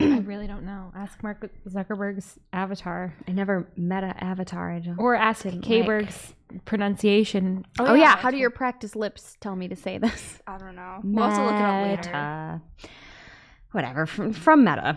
I really don't know. Ask Mark Zuckerberg's avatar. I never Meta avatar. I don't. Or ask K-Berg's pronunciation. Oh yeah. How do your practice lips tell me to say this? I don't know. We'll also look it up later. Meta. Whatever. From Meta.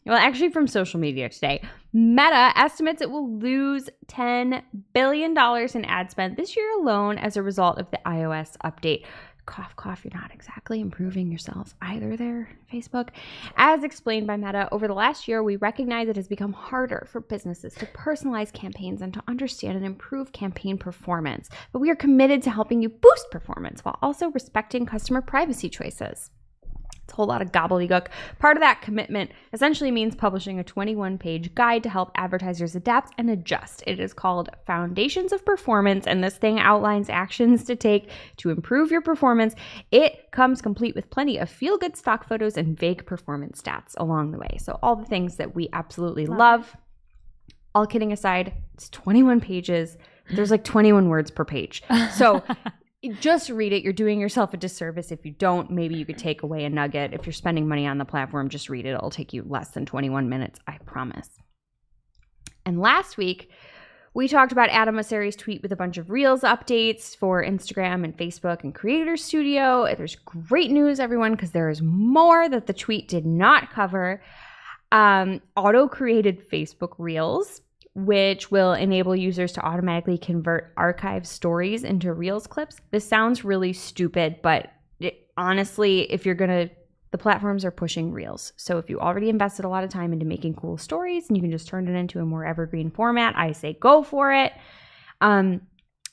Well, actually from social media today. Meta estimates it will lose $10 billion in ad spend this year alone as a result of the iOS update. Cough, cough, you're not exactly improving yourselves either there, Facebook. As explained by Meta, over the last year, we recognize it has become harder for businesses to personalize campaigns and to understand and improve campaign performance. But we are committed to helping you boost performance while also respecting customer privacy choices. It's a whole lot of gobbledygook. Part of that commitment essentially means publishing a 21-page guide to help advertisers adapt and adjust. It is called Foundations of Performance, and this thing outlines actions to take to improve your performance. It comes complete with plenty of feel-good stock photos and vague performance stats along the way. So all the things that we absolutely love. All kidding aside, it's 21 pages. There's like 21 words per page. So just read it. You're doing yourself a disservice. If you don't, maybe you could take away a nugget. If you're spending money on the platform, just read it. It'll take you less than 21 minutes, I promise. And last week, we talked about Adam Mosseri's tweet with a bunch of Reels updates for Instagram and Facebook and Creator Studio. There's great news, everyone, because there is more that the tweet did not cover. Auto-created Facebook Reels, which will enable users to automatically convert archive stories into Reels clips. This sounds really stupid, but honestly, the platforms are pushing Reels. So if you already invested a lot of time into making cool stories and you can just turn it into a more evergreen format, I say go for it.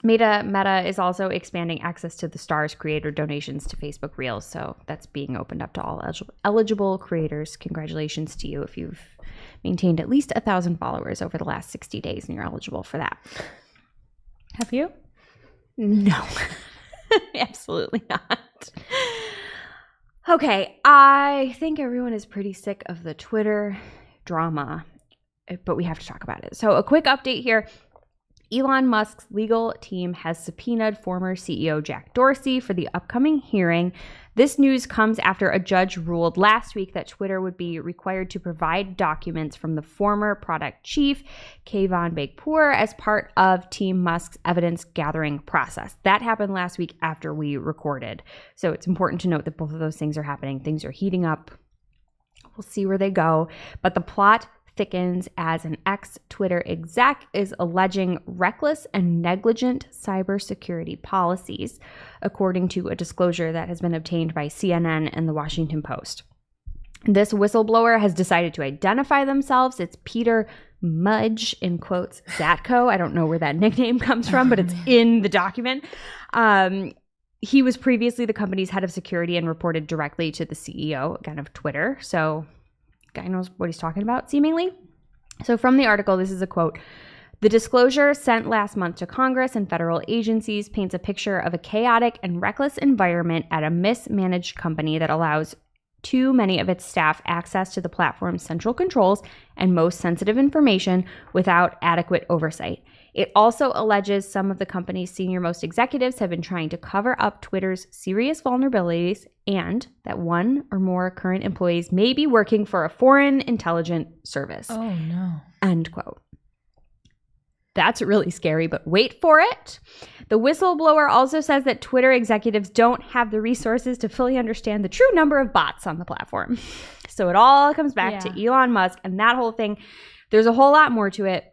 Meta is also expanding access to the Stars creator donations to Facebook Reels. So that's being opened up to all eligible creators. Congratulations to you if you've maintained at least 1,000 followers over the last 60 days and you're eligible for that. Have you? No, absolutely not. Okay, I think everyone is pretty sick of the Twitter drama, but we have to talk about it. So a quick update here. Elon Musk's legal team has subpoenaed former CEO Jack Dorsey for the upcoming hearing. This news comes after a judge ruled last week that Twitter would be required to provide documents from the former product chief, Kayvon Beykpour, as part of Team Musk's evidence gathering process. That happened last week after we recorded. So it's important to note that both of those things are happening. Things are heating up. We'll see where they go. But the plot thickens as an ex-Twitter exec is alleging reckless and negligent cybersecurity policies, according to a disclosure that has been obtained by CNN and the Washington Post. This whistleblower has decided to identify themselves. It's Peter Mudge, in quotes, Zatko. I don't know where that nickname comes from, but it's in the document. He was previously the company's head of security and reported directly to the CEO, again, of Twitter. So guy knows what he's talking about, seemingly. So from the article, this is a quote. The disclosure sent last month to Congress and federal agencies paints a picture of a chaotic and reckless environment at a mismanaged company that allows too many of its staff access to the platform's central controls and most sensitive information without adequate oversight. It also alleges some of the company's senior-most executives have been trying to cover up Twitter's serious vulnerabilities and that one or more current employees may be working for a foreign intelligence service. Oh, no. End quote. That's really scary, but wait for it. The whistleblower also says that Twitter executives don't have the resources to fully understand the true number of bots on the platform. So it all comes back to Elon Musk and that whole thing. There's a whole lot more to it.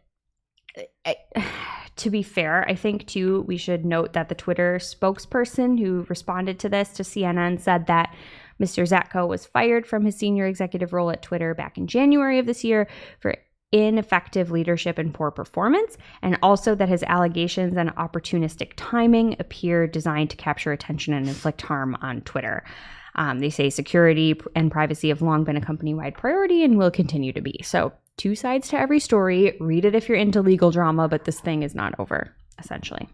To be fair, I think, too, we should note that the Twitter spokesperson who responded to this to CNN said that Mr. Zatko was fired from his senior executive role at Twitter back in January of this year for ineffective leadership and poor performance, and also that his allegations and opportunistic timing appear designed to capture attention and inflict harm on Twitter. They say security and privacy have long been a company-wide priority and will continue to be. So two sides to every story. Read it if you're into legal drama, but this thing is not over, essentially.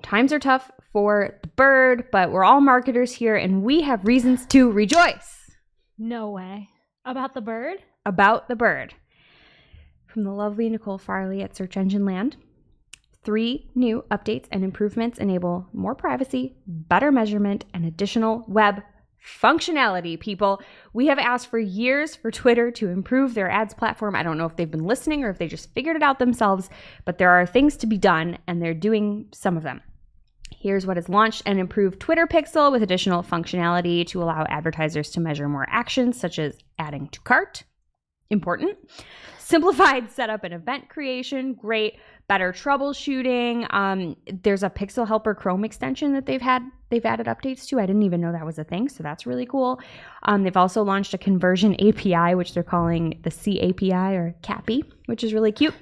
Times are tough for the bird, but we're all marketers here, and we have reasons to rejoice. No way. About the bird? About the bird. From the lovely Nicole Farley at Search Engine Land. 3 new updates and improvements enable more privacy, better measurement, and additional web functionality, people. We have asked for years for Twitter to improve their ads platform. I don't know if they've been listening or if they just figured it out themselves, but there are things to be done, and they're doing some of them. Here's what is launched: an improved Twitter pixel with additional functionality to allow advertisers to measure more actions, such as adding to cart. Important. Simplified setup and event creation. Great. Better troubleshooting. There's a Pixel Helper Chrome extension that they've added updates to. I didn't even know that was a thing, so that's really cool. They've also launched a conversion API, which they're calling the C API or CAPI, which is really cute.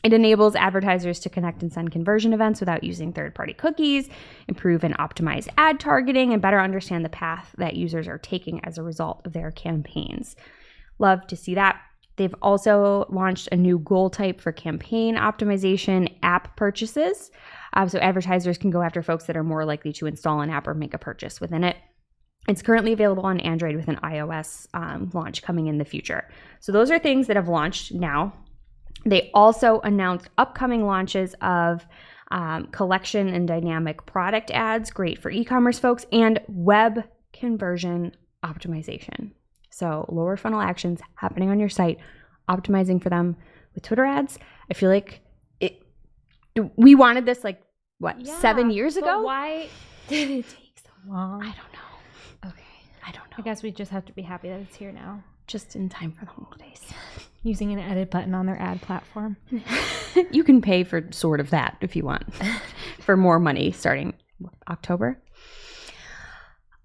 It enables advertisers to connect and send conversion events without using third-party cookies, improve and optimize ad targeting, and better understand the path that users are taking as a result of their campaigns. Love to see that. They've also launched a new goal type for campaign optimization app purchases. So advertisers can go after folks that are more likely to install an app or make a purchase within it. It's currently available on Android with an iOS launch coming in the future. So those are things that have launched now. They also announced upcoming launches of collection and dynamic product ads, great for e-commerce folks, and web conversion optimization. So lower funnel actions happening on your site, optimizing for them with Twitter ads. I feel like we wanted this 7 years ago? But why did it take so long? I don't know. Okay. I don't know. I guess we just have to be happy that it's here now. Just in time for the holidays. Using an edit button on their ad platform. You can pay for sort of that if you want. For more money starting October.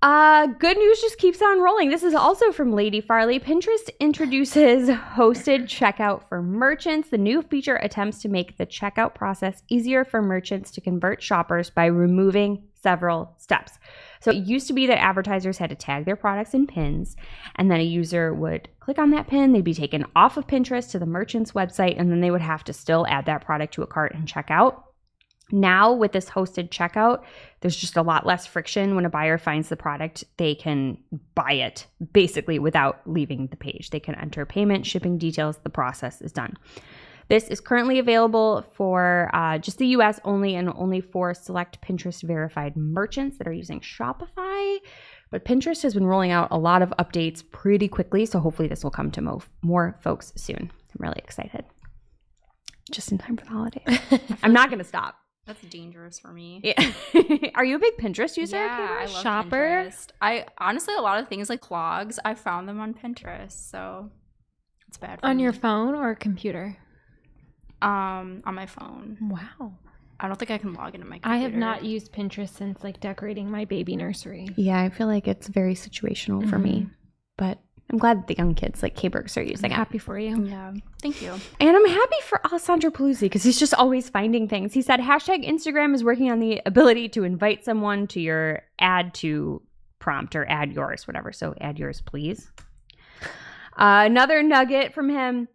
Good news just keeps on rolling. This is also from Lady Farley. Pinterest introduces hosted checkout for merchants. The new feature attempts to make the checkout process easier for merchants to convert shoppers by removing several steps. So it used to be that advertisers had to tag their products in pins, and then a user would click on that pin, they'd be taken off of Pinterest to the merchant's website, and then they would have to still add that product to a cart and check out. Now, with this hosted checkout, there's just a lot less friction. When a buyer finds the product, they can buy it basically without leaving the page. They can enter payment, shipping details. The process is done. This is currently available for just the US only, and only for select Pinterest verified merchants that are using Shopify. But Pinterest has been rolling out a lot of updates pretty quickly, so hopefully this will come to more folks soon. I'm really excited. Just in time for the holidays. I'm not going to stop. That's dangerous for me. Yeah. Are you a big Pinterest user? Yeah, I love Shopper? Pinterest. I honestly, a lot of things like clogs, I found them on Pinterest. So It's bad for On me. your phone or computer? On my phone. Wow. I don't think I can log into my computer. I have not used Pinterest since like decorating my baby nursery. Yeah, I feel like it's very situational for me. But I'm glad that the young kids like K-Bergs are using I'm it. happy for you. Yeah. Thank you. And I'm happy for Alessandro Paluzzi because he's just always finding things. He said, #Instagram is working on the ability to invite someone to your add to prompt or add yours, whatever. So add yours, please. Another nugget from him.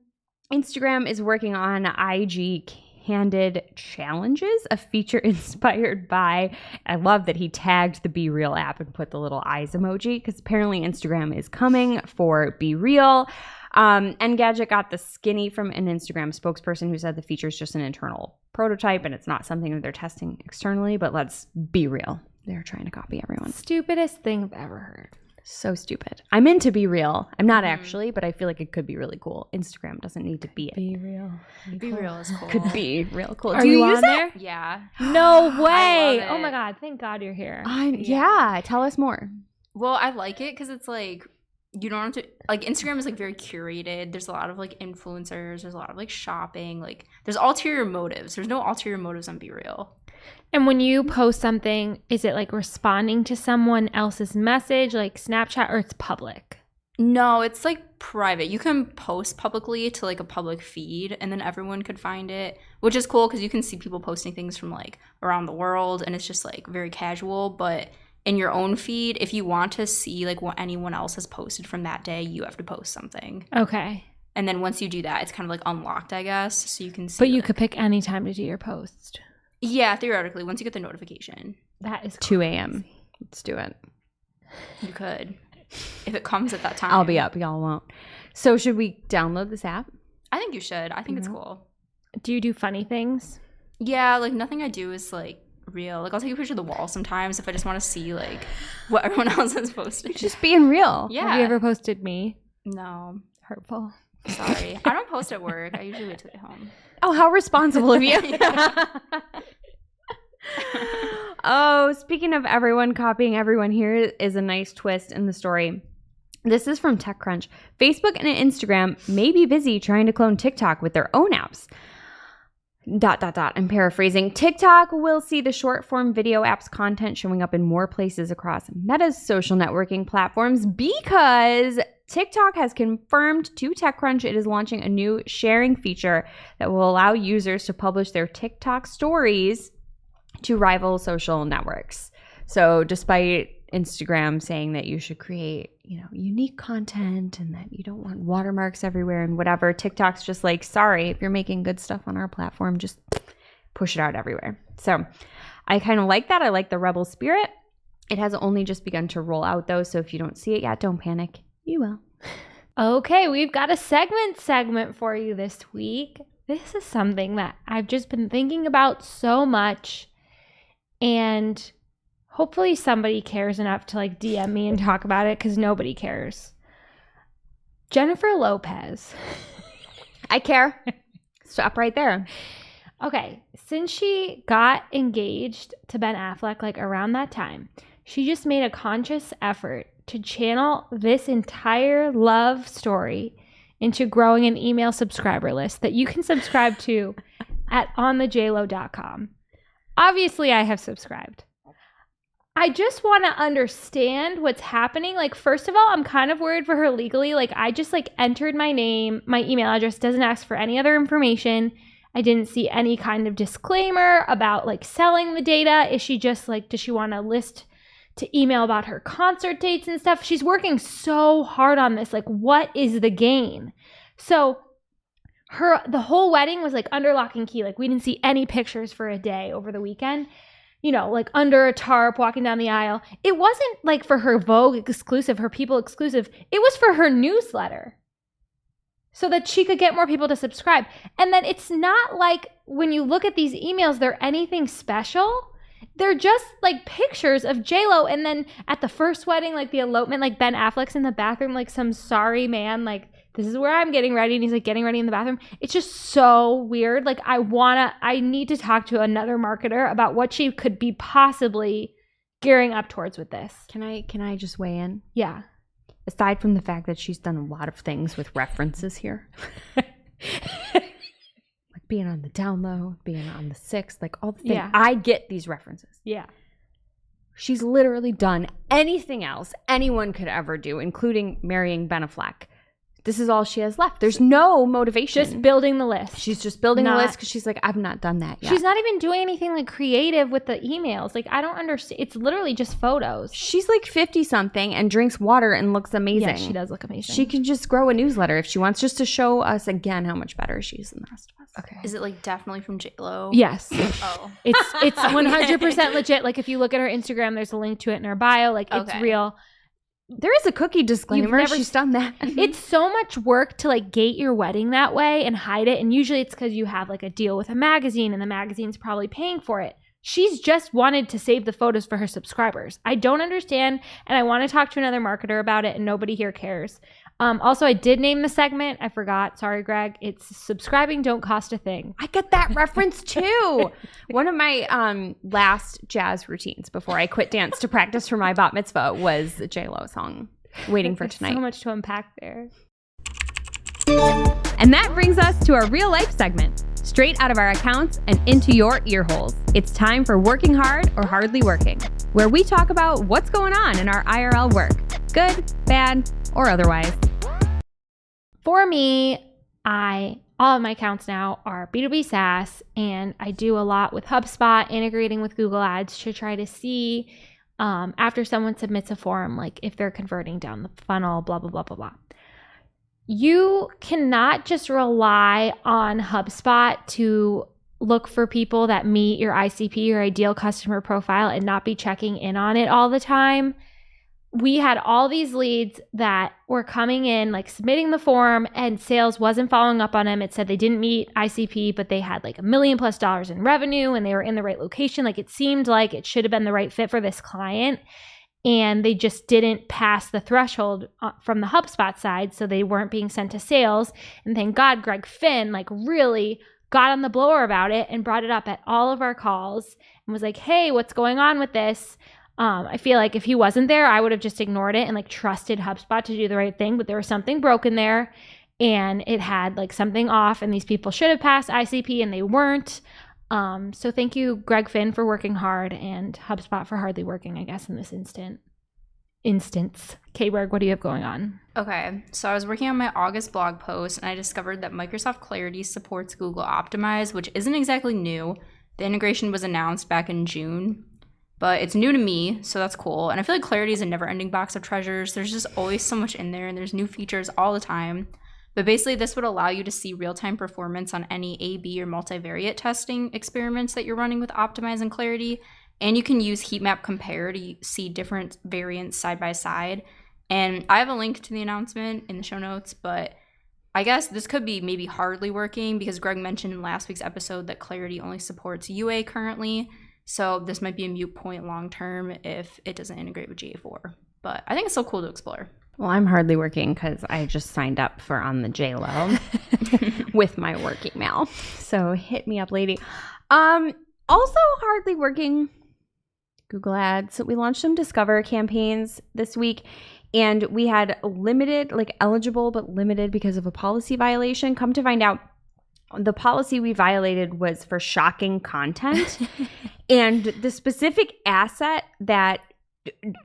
Instagram is working on IG Candid Challenges, a feature inspired by, I love that he tagged the Be Real app and put the little eyes emoji because apparently Instagram is coming for Be Real. Engadget got the skinny from an Instagram spokesperson who said the feature is just an internal prototype and it's not something that they're testing externally, but let's be real. They're trying to copy everyone. Stupidest thing I've ever heard. So stupid. I'm into Be Real. I'm not actually, but I feel like it could be really cool. Instagram doesn't need to be it. Be real. Be Real is cool. Could be real cool. Are Do you use on it? there? Yeah. No way. I love Oh it. my God. Thank God you're here. Yeah. Tell us more. Well, I like it because it's like you don't have to like Instagram is like very curated. There's a lot of like influencers. There's a lot of like shopping. Like there's ulterior motives. There's no ulterior motives on Be Real. And when you post something, is it like responding to someone else's message, like Snapchat, or it's public? No, it's like private. You can post publicly to like a public feed and then everyone could find it, which is cool because you can see people posting things from like around the world and it's just like very casual. But in your own feed, if you want to see like what anyone else has posted from that day, you have to post something. Okay. And then once you do that, it's kind of like unlocked, I guess. So you can see. But you like- could pick any time to do your post. Yeah, theoretically, once you get the notification, That is 2 a.m. Let's do it. you could. If it comes at that time. I'll be up. Y'all won't. So should we download this app? I think you should. I think it's cool. Do you do funny things? Yeah, like nothing I do is like real. Like I'll take a picture of the wall sometimes if I just want to see like what everyone else has posted. Just being real. Yeah. Have you ever posted me? No. Hurtful. Sorry. I don't post at work. I usually wait till I get home. Oh, how responsible of you. Oh, speaking of everyone copying everyone, here is a nice twist in the story. This is from TechCrunch. Facebook and Instagram may be busy trying to clone TikTok with their own apps. ... I'm paraphrasing. TikTok will see the short form video apps content showing up in more places across Meta's social networking platforms because TikTok has confirmed to TechCrunch it is launching a new sharing feature that will allow users to publish their TikTok stories to rival social networks. So despite Instagram saying that you should create, unique content and that you don't want watermarks everywhere and whatever, TikTok's just like, sorry, if you're making good stuff on our platform, just push it out everywhere. So I kind of like that. I like the rebel spirit. It has only just begun to roll out though, so if you don't see it yet, don't panic. You will. Okay, we've got a segment for you this week. This is something that I've just been thinking about so much, and hopefully somebody cares enough to like DM me and talk about it because nobody cares. Jennifer Lopez. I care. Stop right there. Okay, since she got engaged to Ben Affleck like around that time, she just made a conscious effort to channel this entire love story into growing an email subscriber list that you can subscribe to at onthejlo.com. Obviously, I have subscribed. I just want to understand what's happening. Like, first of all, I'm kind of worried for her legally. Like, I just like entered my name, my email address doesn't ask for any other information. I didn't see any kind of disclaimer about like selling the data. Is she just like, does she want a list to email about her concert dates and stuff? She's working so hard on this. Like, what is the gain? So the whole wedding was like under lock and key. Like, we didn't see any pictures for a day over the weekend. Like under a tarp, walking down the aisle. It wasn't like for her Vogue exclusive, her People exclusive. It was for her newsletter so that she could get more people to subscribe. And then it's not like when you look at these emails, they're anything special. They're just like pictures of J-Lo. And then at the first wedding, like the elopement, like Ben Affleck's in the bathroom, like some sorry man, like, this is where I'm getting ready. And he's like getting ready in the bathroom. It's just so weird. Like I need to talk to another marketer about what she could be possibly gearing up towards with this. Can I just weigh in? Yeah. aside from the fact that she's done a lot of things with references here. Like being on the down low, being on the 6th, like all the things. Yeah. I get these references. Yeah. She's literally done anything else anyone could ever do, including marrying Ben Affleck. This is all she has left. There's no motivation. Just building the list. She's just building a list because she's like, I've not done that yet. She's not even doing anything like creative with the emails. Like, I don't understand. It's literally just photos. She's like 50-something and drinks water and looks amazing. Yeah, she does look amazing. She can just grow a newsletter if she wants, just to show us again how much better she is than the rest of us. Okay. Is it like definitely from J-Lo? Yes. Oh. It's 100% legit. Like, if you look at her Instagram, there's a link to it in her bio. Like, it's Okay. real. There is a cookie disclaimer. She's done that. It's so much work to like gate your wedding that way and hide it. And usually it's because you have like a deal with a magazine and the magazine's probably paying for it. She's just wanted to save the photos for her subscribers. I don't understand. And I want to talk to another marketer about it and nobody here cares. Also, I did name the segment. I forgot. Sorry, Greg. It's subscribing don't cost a thing. I get that reference too. One of my last jazz routines before I quit dance to practice for my bat mitzvah was a J-Lo song, Waiting for Tonight. So much to unpack there. And that brings us to our real life segment, straight out of our accounts and into your ear holes. It's time for Working Hard or Hardly Working, where we talk about what's going on in our IRL work, good, bad, or otherwise. For me, all of my accounts now are B2B SaaS, and I do a lot with HubSpot, integrating with Google Ads to try to see after someone submits a form, like if they're converting down the funnel, blah, blah, blah, blah, blah. You cannot just rely on HubSpot to look for people that meet your ICP, your ideal customer profile, and not be checking in on it all the time. We had all these leads that were coming in, like submitting the form, and sales wasn't following up on them. It said they didn't meet ICP, but they had like $1 million+ in revenue and they were in the right location. Like, it seemed like it should have been the right fit for this client. And they just didn't pass the threshold from the HubSpot side. So they weren't being sent to sales. And thank God Greg Finn like really got on the blower about it and brought it up at all of our calls and was like, hey, what's going on with this? I feel like if he wasn't there, I would have just ignored it and like trusted HubSpot to do the right thing. But there was something broken there and it had like something off, and these people should have passed ICP and they weren't. So thank you, Greg Finn, for working hard, and HubSpot for hardly working, I guess, in this instance. K-Berg, what do you have going on? Okay, so I was working on my August blog post and I discovered that Microsoft Clarity supports Google Optimize, which isn't exactly new. The integration was announced back in June. But it's new to me, so that's cool. And I feel like Clarity is a never-ending box of treasures. There's just always so much in there, and there's new features all the time. But basically, this would allow you to see real-time performance on any A/B or multivariate testing experiments that you're running with Optimize and Clarity. And you can use Heat Map Compare to see different variants side by side. And I have a link to the announcement in the show notes, but I guess this could be maybe hardly working because Greg mentioned in last week's episode that Clarity only supports UA currently. So this might be a moot point long term if it doesn't integrate with GA4. But I think it's still cool to explore. Well, I'm hardly working because I just signed up for On the J-Lo with my work email. So hit me up, lady. Also hardly working, Google Ads. So we launched some Discover campaigns this week, and we had limited, like eligible but limited because of a policy violation. Come to find out, the policy we violated was for shocking content. And the specific asset that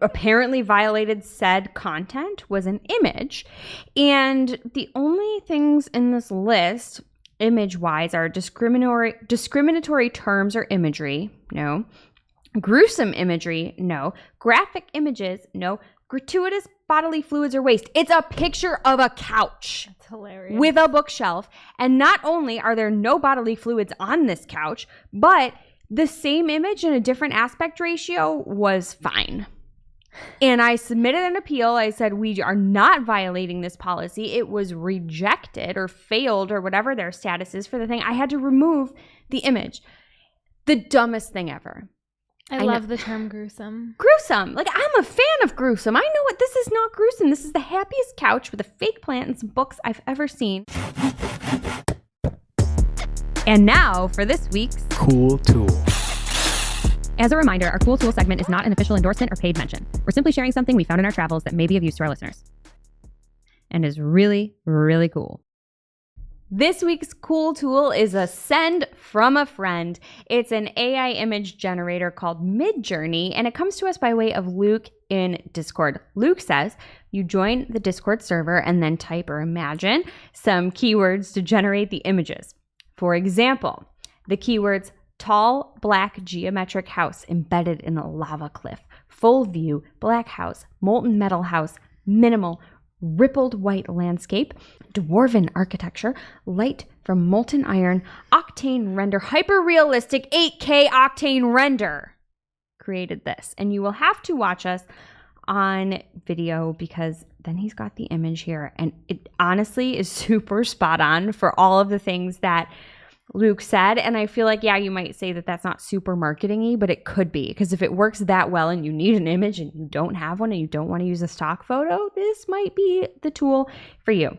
apparently violated said content was an image. And the only things in this list, image-wise, are discriminatory terms or imagery, no. Gruesome imagery, no. Graphic images, no. Gratuitous bodily fluids or waste. It's a picture of a couch. That's hilarious. With a bookshelf. And not only are there no bodily fluids on this couch, but the same image in a different aspect ratio was fine. And I submitted an appeal. I said, we are not violating this policy. It was rejected or failed or whatever their status is for the thing. I had to remove the image. The dumbest thing ever. I love the term gruesome. Gruesome. Like, I'm a fan of gruesome. I know what this is not gruesome. This is the happiest couch with a fake plant and some books I've ever seen. And now for this week's Cool Tool. As a reminder, our Cool Tool segment is not an official endorsement or paid mention. We're simply sharing something we found in our travels that may be of use to our listeners. and is really, really cool. This week's cool tool is a send from a friend. It's an AI image generator called Midjourney, and it comes to us by way of Luke in Discord. Luke says, you join the Discord server and then type or imagine some keywords to generate the images. For example, the keywords tall, black geometric house embedded in a lava cliff, full view, black house, molten metal house, minimal, rippled white landscape, dwarven architecture, light from molten iron, octane render, hyper-realistic 8K octane render created this. And you will have to watch us on video because then he's got the image here. And it honestly is super spot on for all of the things that Luke said. And I feel like, yeah, you might say that that's not super marketing-y, but it could be, because if it works that well and you need an image and you don't have one and you don't want to use a stock photo, this might be the tool for you.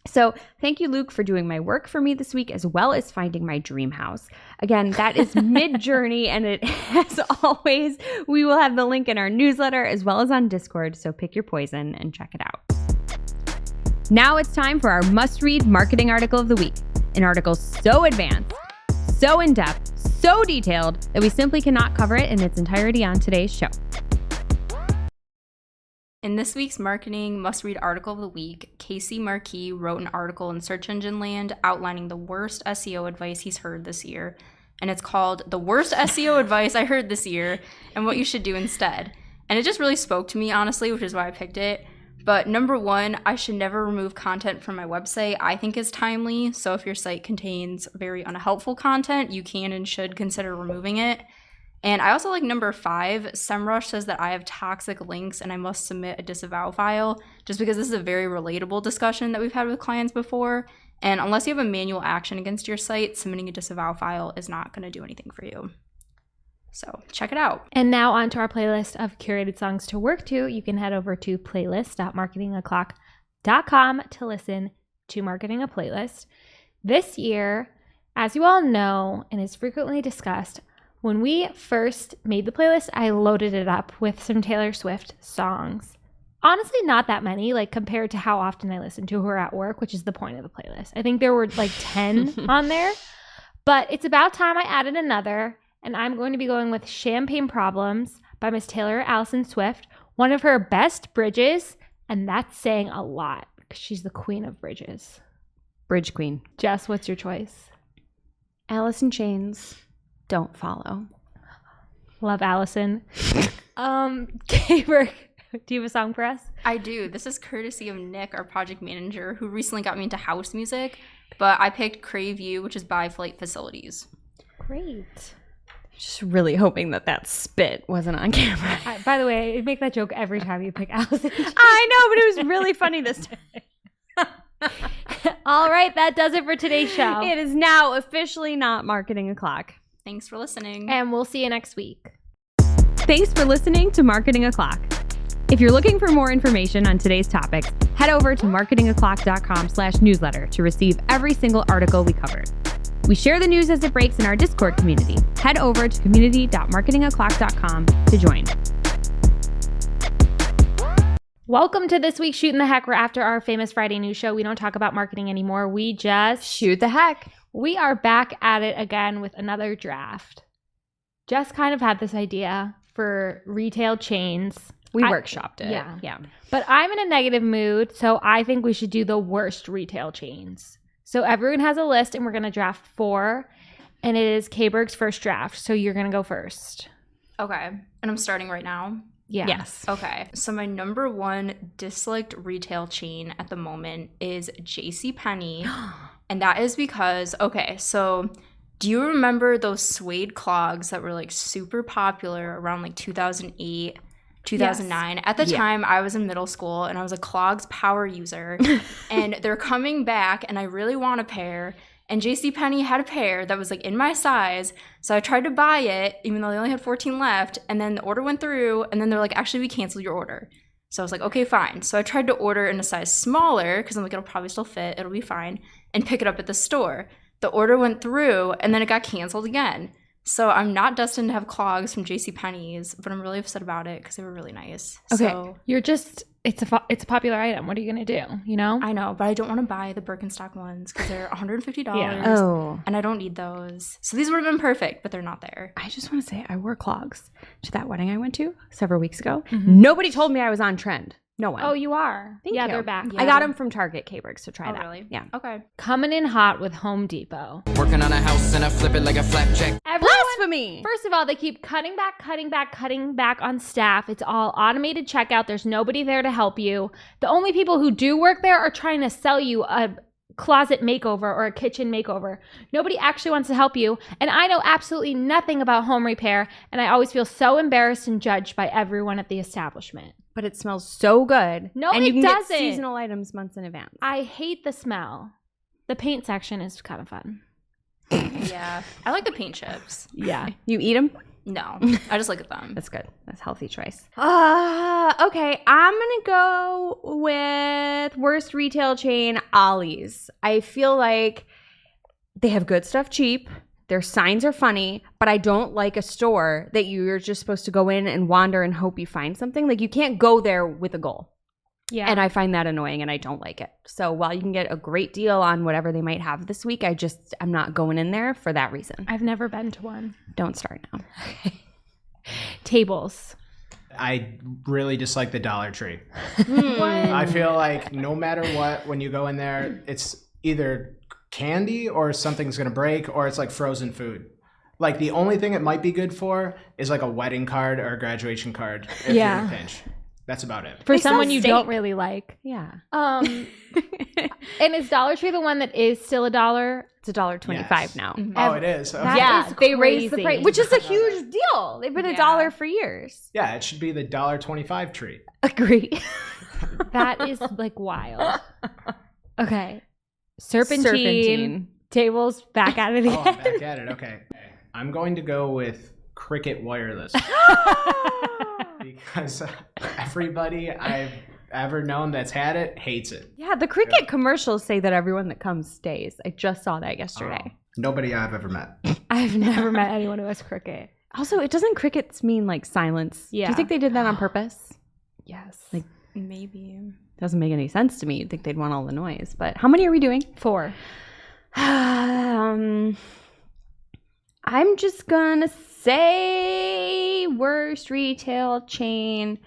So thank you, Luke, for doing my work for me this week, as well as finding my dream house. Again, that is Midjourney, and it, as always, we will have the link in our newsletter as well as on Discord, so pick your poison and check it out. Now it's time for our must-read marketing article of the week. An article so advanced, so in-depth, so detailed that we simply cannot cover it in its entirety on today's show. In this week's marketing must-read article of the week, Casey Marquis wrote an article in Search Engine Land outlining the worst SEO advice he's heard this year. And it's called The Worst SEO Advice I Heard This Year and What You Should Do Instead. And it just really spoke to me, honestly, which is why I picked it. But number one, I should never remove content from my website I think is timely. So if your site contains very unhelpful content, you can and should consider removing it. And I also like number 5, SEMrush says that I have toxic links and I must submit a disavow file, just because this is a very relatable discussion that we've had with clients before. And unless you have a manual action against your site, submitting a disavow file is not going to do anything for you. So check it out. And now on to our playlist of curated songs to work to. You can head over to playlist.marketingoclock.com to listen to Marketing a Playlist. This year, as you all know and is frequently discussed, when we first made the playlist, I loaded it up with some Taylor Swift songs. Honestly, not that many, like compared to how often I listen to her at work, which is the point of the playlist. I think there were like 10 on there, but it's about time I added another. And I'm going to be going with Champagne Problems by Miss Taylor Allison Swift, one of her best bridges, and that's saying a lot because she's the queen of bridges. Bridge Queen. Jess, what's your choice? Alice in Chains, Don't Follow. Love Allison. K-Burke, do you have a song for us? I do. This is courtesy of Nick, our project manager, who recently got me into house music, but I picked Crave You, which is by Flight Facilities. Great. Just really hoping that spit wasn't on camera. By the way, I make that joke every time you pick Allison. I know, but it was really funny this time. All right, that does it for today's show. It is now officially not Marketing O'Clock. Thanks for listening. And we'll see you next week. Thanks for listening to Marketing O'Clock. If you're looking for more information on today's topics, head over to marketingoclock.com/newsletter to receive every single article we covered. We share the news as it breaks in our Discord community. Head over to community.marketingoclock.com to join. Welcome to this week's Shootin' the Heck, where after our famous Friday news show, we don't talk about marketing anymore. We just shoot the heck. We are back at it again with another draft. Jess kind of had this idea for retail chains. We workshopped it. Yeah. But I'm in a negative mood, so I think we should do the worst retail chains. So everyone has a list, and we're going to draft 4, and it is K-Burke's first draft. So you're going to go first. Okay. And I'm starting right now? Yeah. Yes. Okay. So my number 1 disliked retail chain at the moment is JCPenney. And that is because, okay, so do you remember those suede clogs that were like super popular around like 2008? 2009. Yes. At the time, I was in middle school and I was a clogs power user. And they're coming back and I really want a pair. And JCPenney had a pair that was like in my size. So I tried to buy it, even though they only had 14 left. And then the order went through. And then they're like, actually, we canceled your order. So I was like, okay, fine. So I tried to order in a size smaller because I'm like, it'll probably still fit. It'll be fine. And pick it up at the store. The order went through and then it got canceled again. So I'm not destined to have clogs from JCPenney's, but I'm really upset about it because they were really nice. Okay, so, you're just it's a popular item. What are you gonna do? You know? I know, but I don't want to buy the Birkenstock ones because they're $150. Yeah. Oh. And I don't need those. So these would have been perfect, but they're not there. I just want to say I wore clogs to that wedding I went to several weeks ago. Nobody told me I was on trend. No one. Oh, you are. Thank yeah, you. they're back. I got them from Target K-Berg, so try Oh, that. really? Yeah. Okay. Coming in hot with Home Depot. Working on a house and I flip it like a flapjack. Everyone, Blasphemy! first of all, they keep cutting back on staff. It's all automated checkout. There's nobody there to help you. The only people who do work there are trying to sell you a closet makeover or a kitchen makeover. Nobody actually wants to help you. And I know absolutely nothing about home repair. And I always feel so embarrassed and judged by everyone at the establishment. But it smells so good. No, and you it can doesn't. get seasonal items months in advance. I hate the smell. The paint section is kind of fun. Yeah. I like the paint chips. Yeah. You eat them? No. I just look at them. That's good. That's a healthy choice. Okay. I'm going to go with worst retail chain, Ollie's. I feel like they have good stuff cheap. Their signs are funny, but I don't like a store that you're just supposed to go in and wander and hope you find something. Like, you can't go there with a goal. Yeah. And I find that annoying and I don't like it. So while you can get a great deal on whatever they might have this week, I'm not going in there for that reason. I've never been to one. Don't start now. Tables. I really dislike the Dollar Tree. What? I feel like no matter what, when you go in there, it's either candy or something's going to break or it's like frozen food. Like the only thing it might be good for is like a wedding card or a graduation card if you're in a pinch. That's about it. For They sell someone you don't steak. really like. Yeah. And is Dollar Tree the one that is still $1? It's $1.25 Yes. now. Oh, it is? Okay. That Yeah, is they raised the crazy. price, which is a huge deal. They've been Yeah. $1 for years. Yeah, it should be the $1.25 tree. Agree. That is like wild. Okay. Serpentine. Tables back out of the Oh, I'm back at it. Okay. I'm going to go with Cricket Wireless. Because everybody I've ever known that's had it hates it. Yeah, the Cricket commercials say that everyone that comes stays. I just saw that yesterday. Nobody I've ever met. I've never met anyone who has Cricket. Also, it doesn't crickets mean like silence? Do Yeah. you think they did that on purpose? Yes. Like, Maybe. doesn't make any sense to me. You'd think they'd want all the noise. But how many are we doing? 4. I'm just gonna say worst retail chain.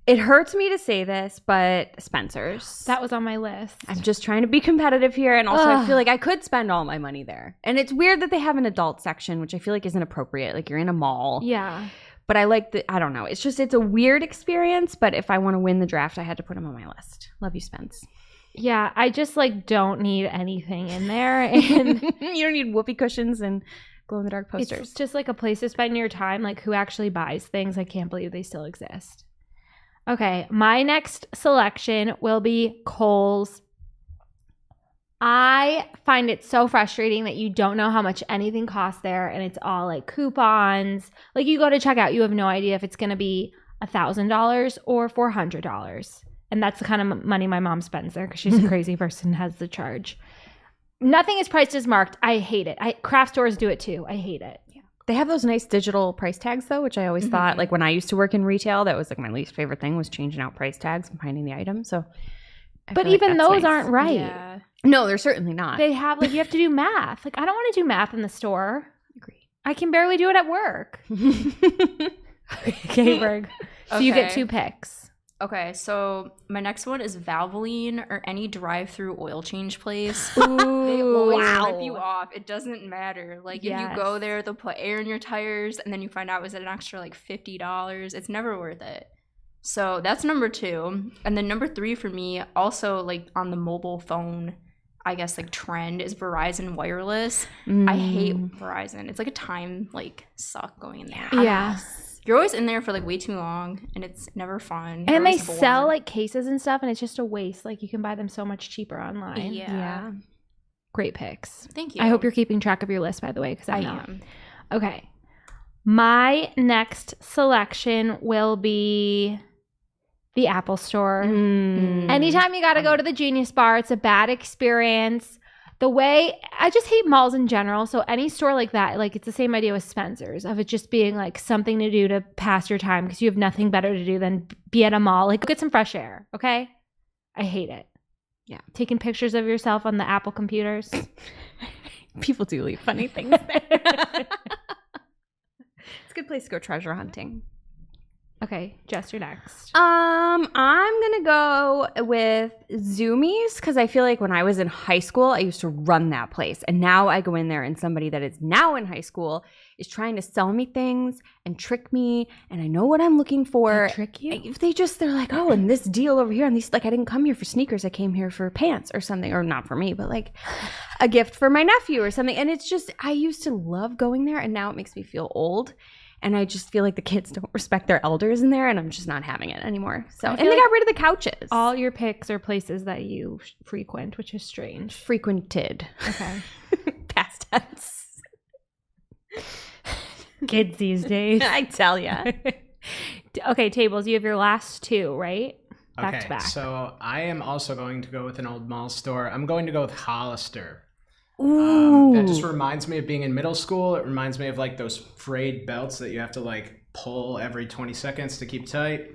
It hurts me to say this, but Spencer's. That was on my list. I'm just trying to be competitive here, and also I Ugh. feel like I could spend all my money there. And it's weird that they have an adult section, which I feel like isn't appropriate. Like, you're in a mall. Yeah. But I like I don't know. It's a weird experience, but if I want to win the draft, I had to put him on my list. Love you, Spence. Yeah, I just like don't need anything in there. And You don't need whoopee cushions and glow-in-the-dark posters. it's just like a place to spend your time. Like, who actually buys things? I can't believe they still exist. Okay, my next selection will be Kohl's. I find it so frustrating that you don't know how much anything costs there, and it's all like coupons. Like, you go to checkout, you have no idea if it's going to be $1,000 or $400. And that's the kind of money my mom spends there because she's a crazy person and has the charge. Nothing is priced as marked. I hate it. Craft stores do it too. I hate it. They have those nice digital price tags, though, which I always thought, like when I used to work in retail, that was like my least favorite thing was changing out price tags and finding the item. So, But even those aren't right. Yeah. No, they're certainly not. They have, like, you have to do math. Like, I don't want to do math in the store. Agree. I can barely do it at work. Okay, Berg. So you get Okay. 2 picks. Okay, so my next one is Valvoline or any drive-through oil change place. Ooh, They always wow. rip you off. It doesn't matter. Like, if Yes. you go there, they'll put air in your tires, and then you find out is it an extra like $50. It's never worth it. So that's number 2. And then number 3 for me, also like on the mobile phone, I guess like trend, is Verizon Wireless. I hate Verizon. It's like a time like suck going in there. Yeah. You're always in there for like way too long, and it's never fun. You're And they always bored. sell like cases and stuff, and it's just a waste. Like, you can buy them so much cheaper online. Yeah. Great picks. Thank you. I hope you're keeping track of your list, by the way, because I I'm not. am. Okay. My next selection will be the Apple Store. Mm. Anytime you got to go to the Genius Bar, it's a bad experience. the way I just hate malls in general. So any store like that, like it's the same idea with Spencer's of it just being like something to do to pass your time because you have nothing better to do than be at a mall. Like get some fresh air, okay? I hate it. Yeah. Taking pictures of yourself on the Apple computers. People do leave funny things there. It's a good place to go treasure hunting. Okay, Jess, you're next. I'm gonna go with Zoomies because I feel like when I was in high school, I used to run that place, and now I go in there and somebody that is now in high school is trying to sell me things and trick me, and I know what I'm looking for. They trick you? If they're like, oh, and this deal over here, and these like I didn't come here for sneakers, I came here for pants or something, or not for me, but like a gift for my nephew or something. And it's just I used to love going there, and now it makes me feel old. And I just feel like the kids don't respect their elders in there, and I'm just not having it anymore. So, and they got rid of the couches. All your picks are places that you frequent, which is strange. Frequented. Okay. Past tense. Kids these days. I tell ya. Okay, Tables, you have your last two, right? Back Okay, to back. so I am also going to go with an old mall store. I'm going to go with Hollister. Ooh. That just reminds me of being in middle school. It reminds me of like those frayed belts that you have to like pull every 20 seconds to keep tight.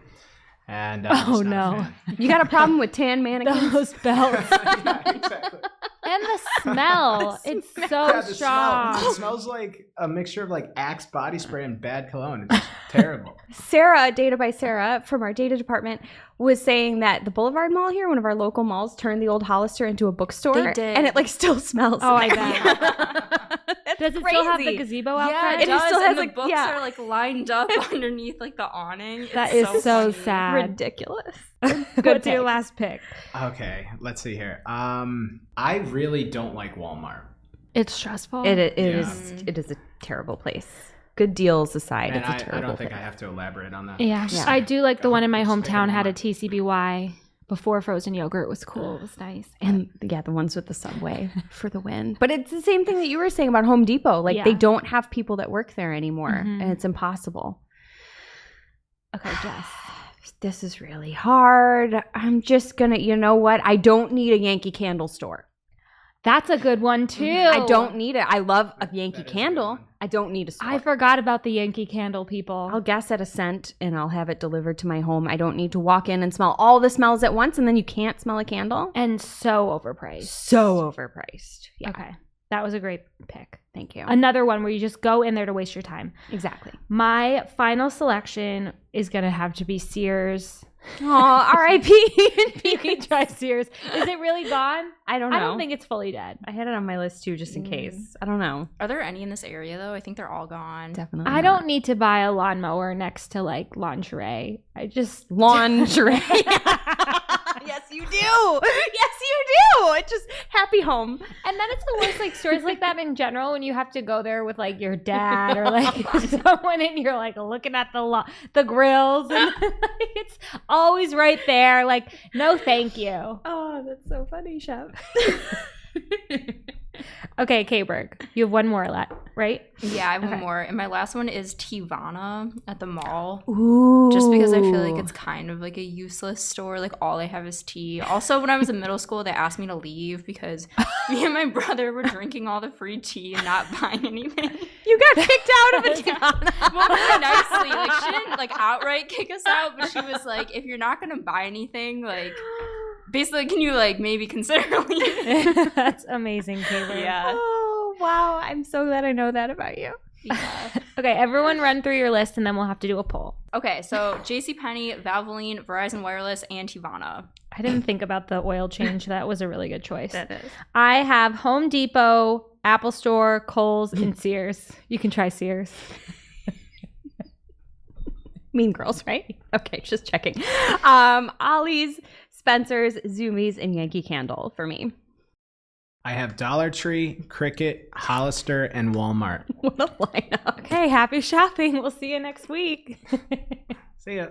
And I'm just not a fan. You got a problem with tan mannequins? Those belts. Yeah, exactly. And the smell. It's so Yeah, the strong. smell. It smells like a mixture of like Axe body spray and bad cologne. It's terrible. Sarah, Data by Sarah, from our data department, was saying that the Boulevard Mall here, one of our local malls, turned the old Hollister into a bookstore. They did. And it like still smells. Oh, I nice. bet. Does it still have the gazebo out Yeah, front? it It does. still has, and like, the books yeah. are like lined up underneath like the awning. That It's is so funny. sad. Ridiculous. What's your last pick? Okay, let's see here. I really don't like Walmart. It's stressful. It is a terrible place. Good deals aside, And it's a I terrible don't think place. I have to elaborate on that. Yeah. Yeah. I do like the one in my Just pick hometown had a one. TCBY before frozen yogurt. It was cool. It was nice. And yeah, the ones with the Subway for the win. But it's the same thing that you were saying about Home Depot. Like Yeah. they don't have people that work there anymore, Mhm. and it's impossible. Okay, Jess. This is really hard. I'm just gonna, you know what? I don't need a Yankee Candle store. That's a good one too. I don't need it. I love a Yankee That is a good Candle. one. I don't need a store. I forgot about the Yankee Candle people. I'll guess at a cent and I'll have it delivered to my home. I don't need to walk in and smell all the smells at once and then you can't smell a candle. And so overpriced. So overpriced. Yeah. Okay. That was a great pick. Thank you. Another one where you just go in there to waste your time. Exactly. My final selection is going to have to be Sears. Aw, R.I.P. You can try Sears. Is it really gone? I don't know. I don't think it's fully dead. I had it on my list too, just in case. I don't know. Are there any in this area though? I think they're all gone. Definitely. I don't need to buy a lawnmower next to like lingerie. I just Lingerie. Yes, you do. Yes, you do. It's just happy home. And then it's the worst, like stores like that in general, when you have to go there with like your dad or like someone, and you're like looking at the grills, and like, it's always right there. Like, no, thank you. Oh, that's so funny, Chef. Okay, K-Berg, you have one more left, right? Yeah, I have Okay. one more. And my last one is Tivana at the mall. Ooh. Just because I feel like it's kind of like a useless store. Like all they have is tea. Also, when I was in middle school, they asked me to leave because me and my brother were drinking all the free tea and not buying anything. You got kicked out of a Tivana. Well, really nicely. Like she didn't like outright kick us out, but she was like, if you're not gonna buy anything, like basically, can you like maybe consider leaving? That's amazing, K-Berg. Yeah. Oh, wow. I'm so glad I know that about you. Yeah. Okay, everyone run through your list, and then we'll have to do a poll. Okay, so JCPenney, Valvoline, Verizon Wireless, and Tivana. I didn't think about the oil change. That was a really good choice. That is. I have Home Depot, Apple Store, Kohl's, and Sears. You can try Sears. Mean Girls, right? Okay, just checking. Ollie's, Spencer's, Zoomies, and Yankee Candle for me. I have Dollar Tree, Cricket, Hollister, and Walmart. What a lineup. Okay, happy shopping. We'll see you next week. See ya.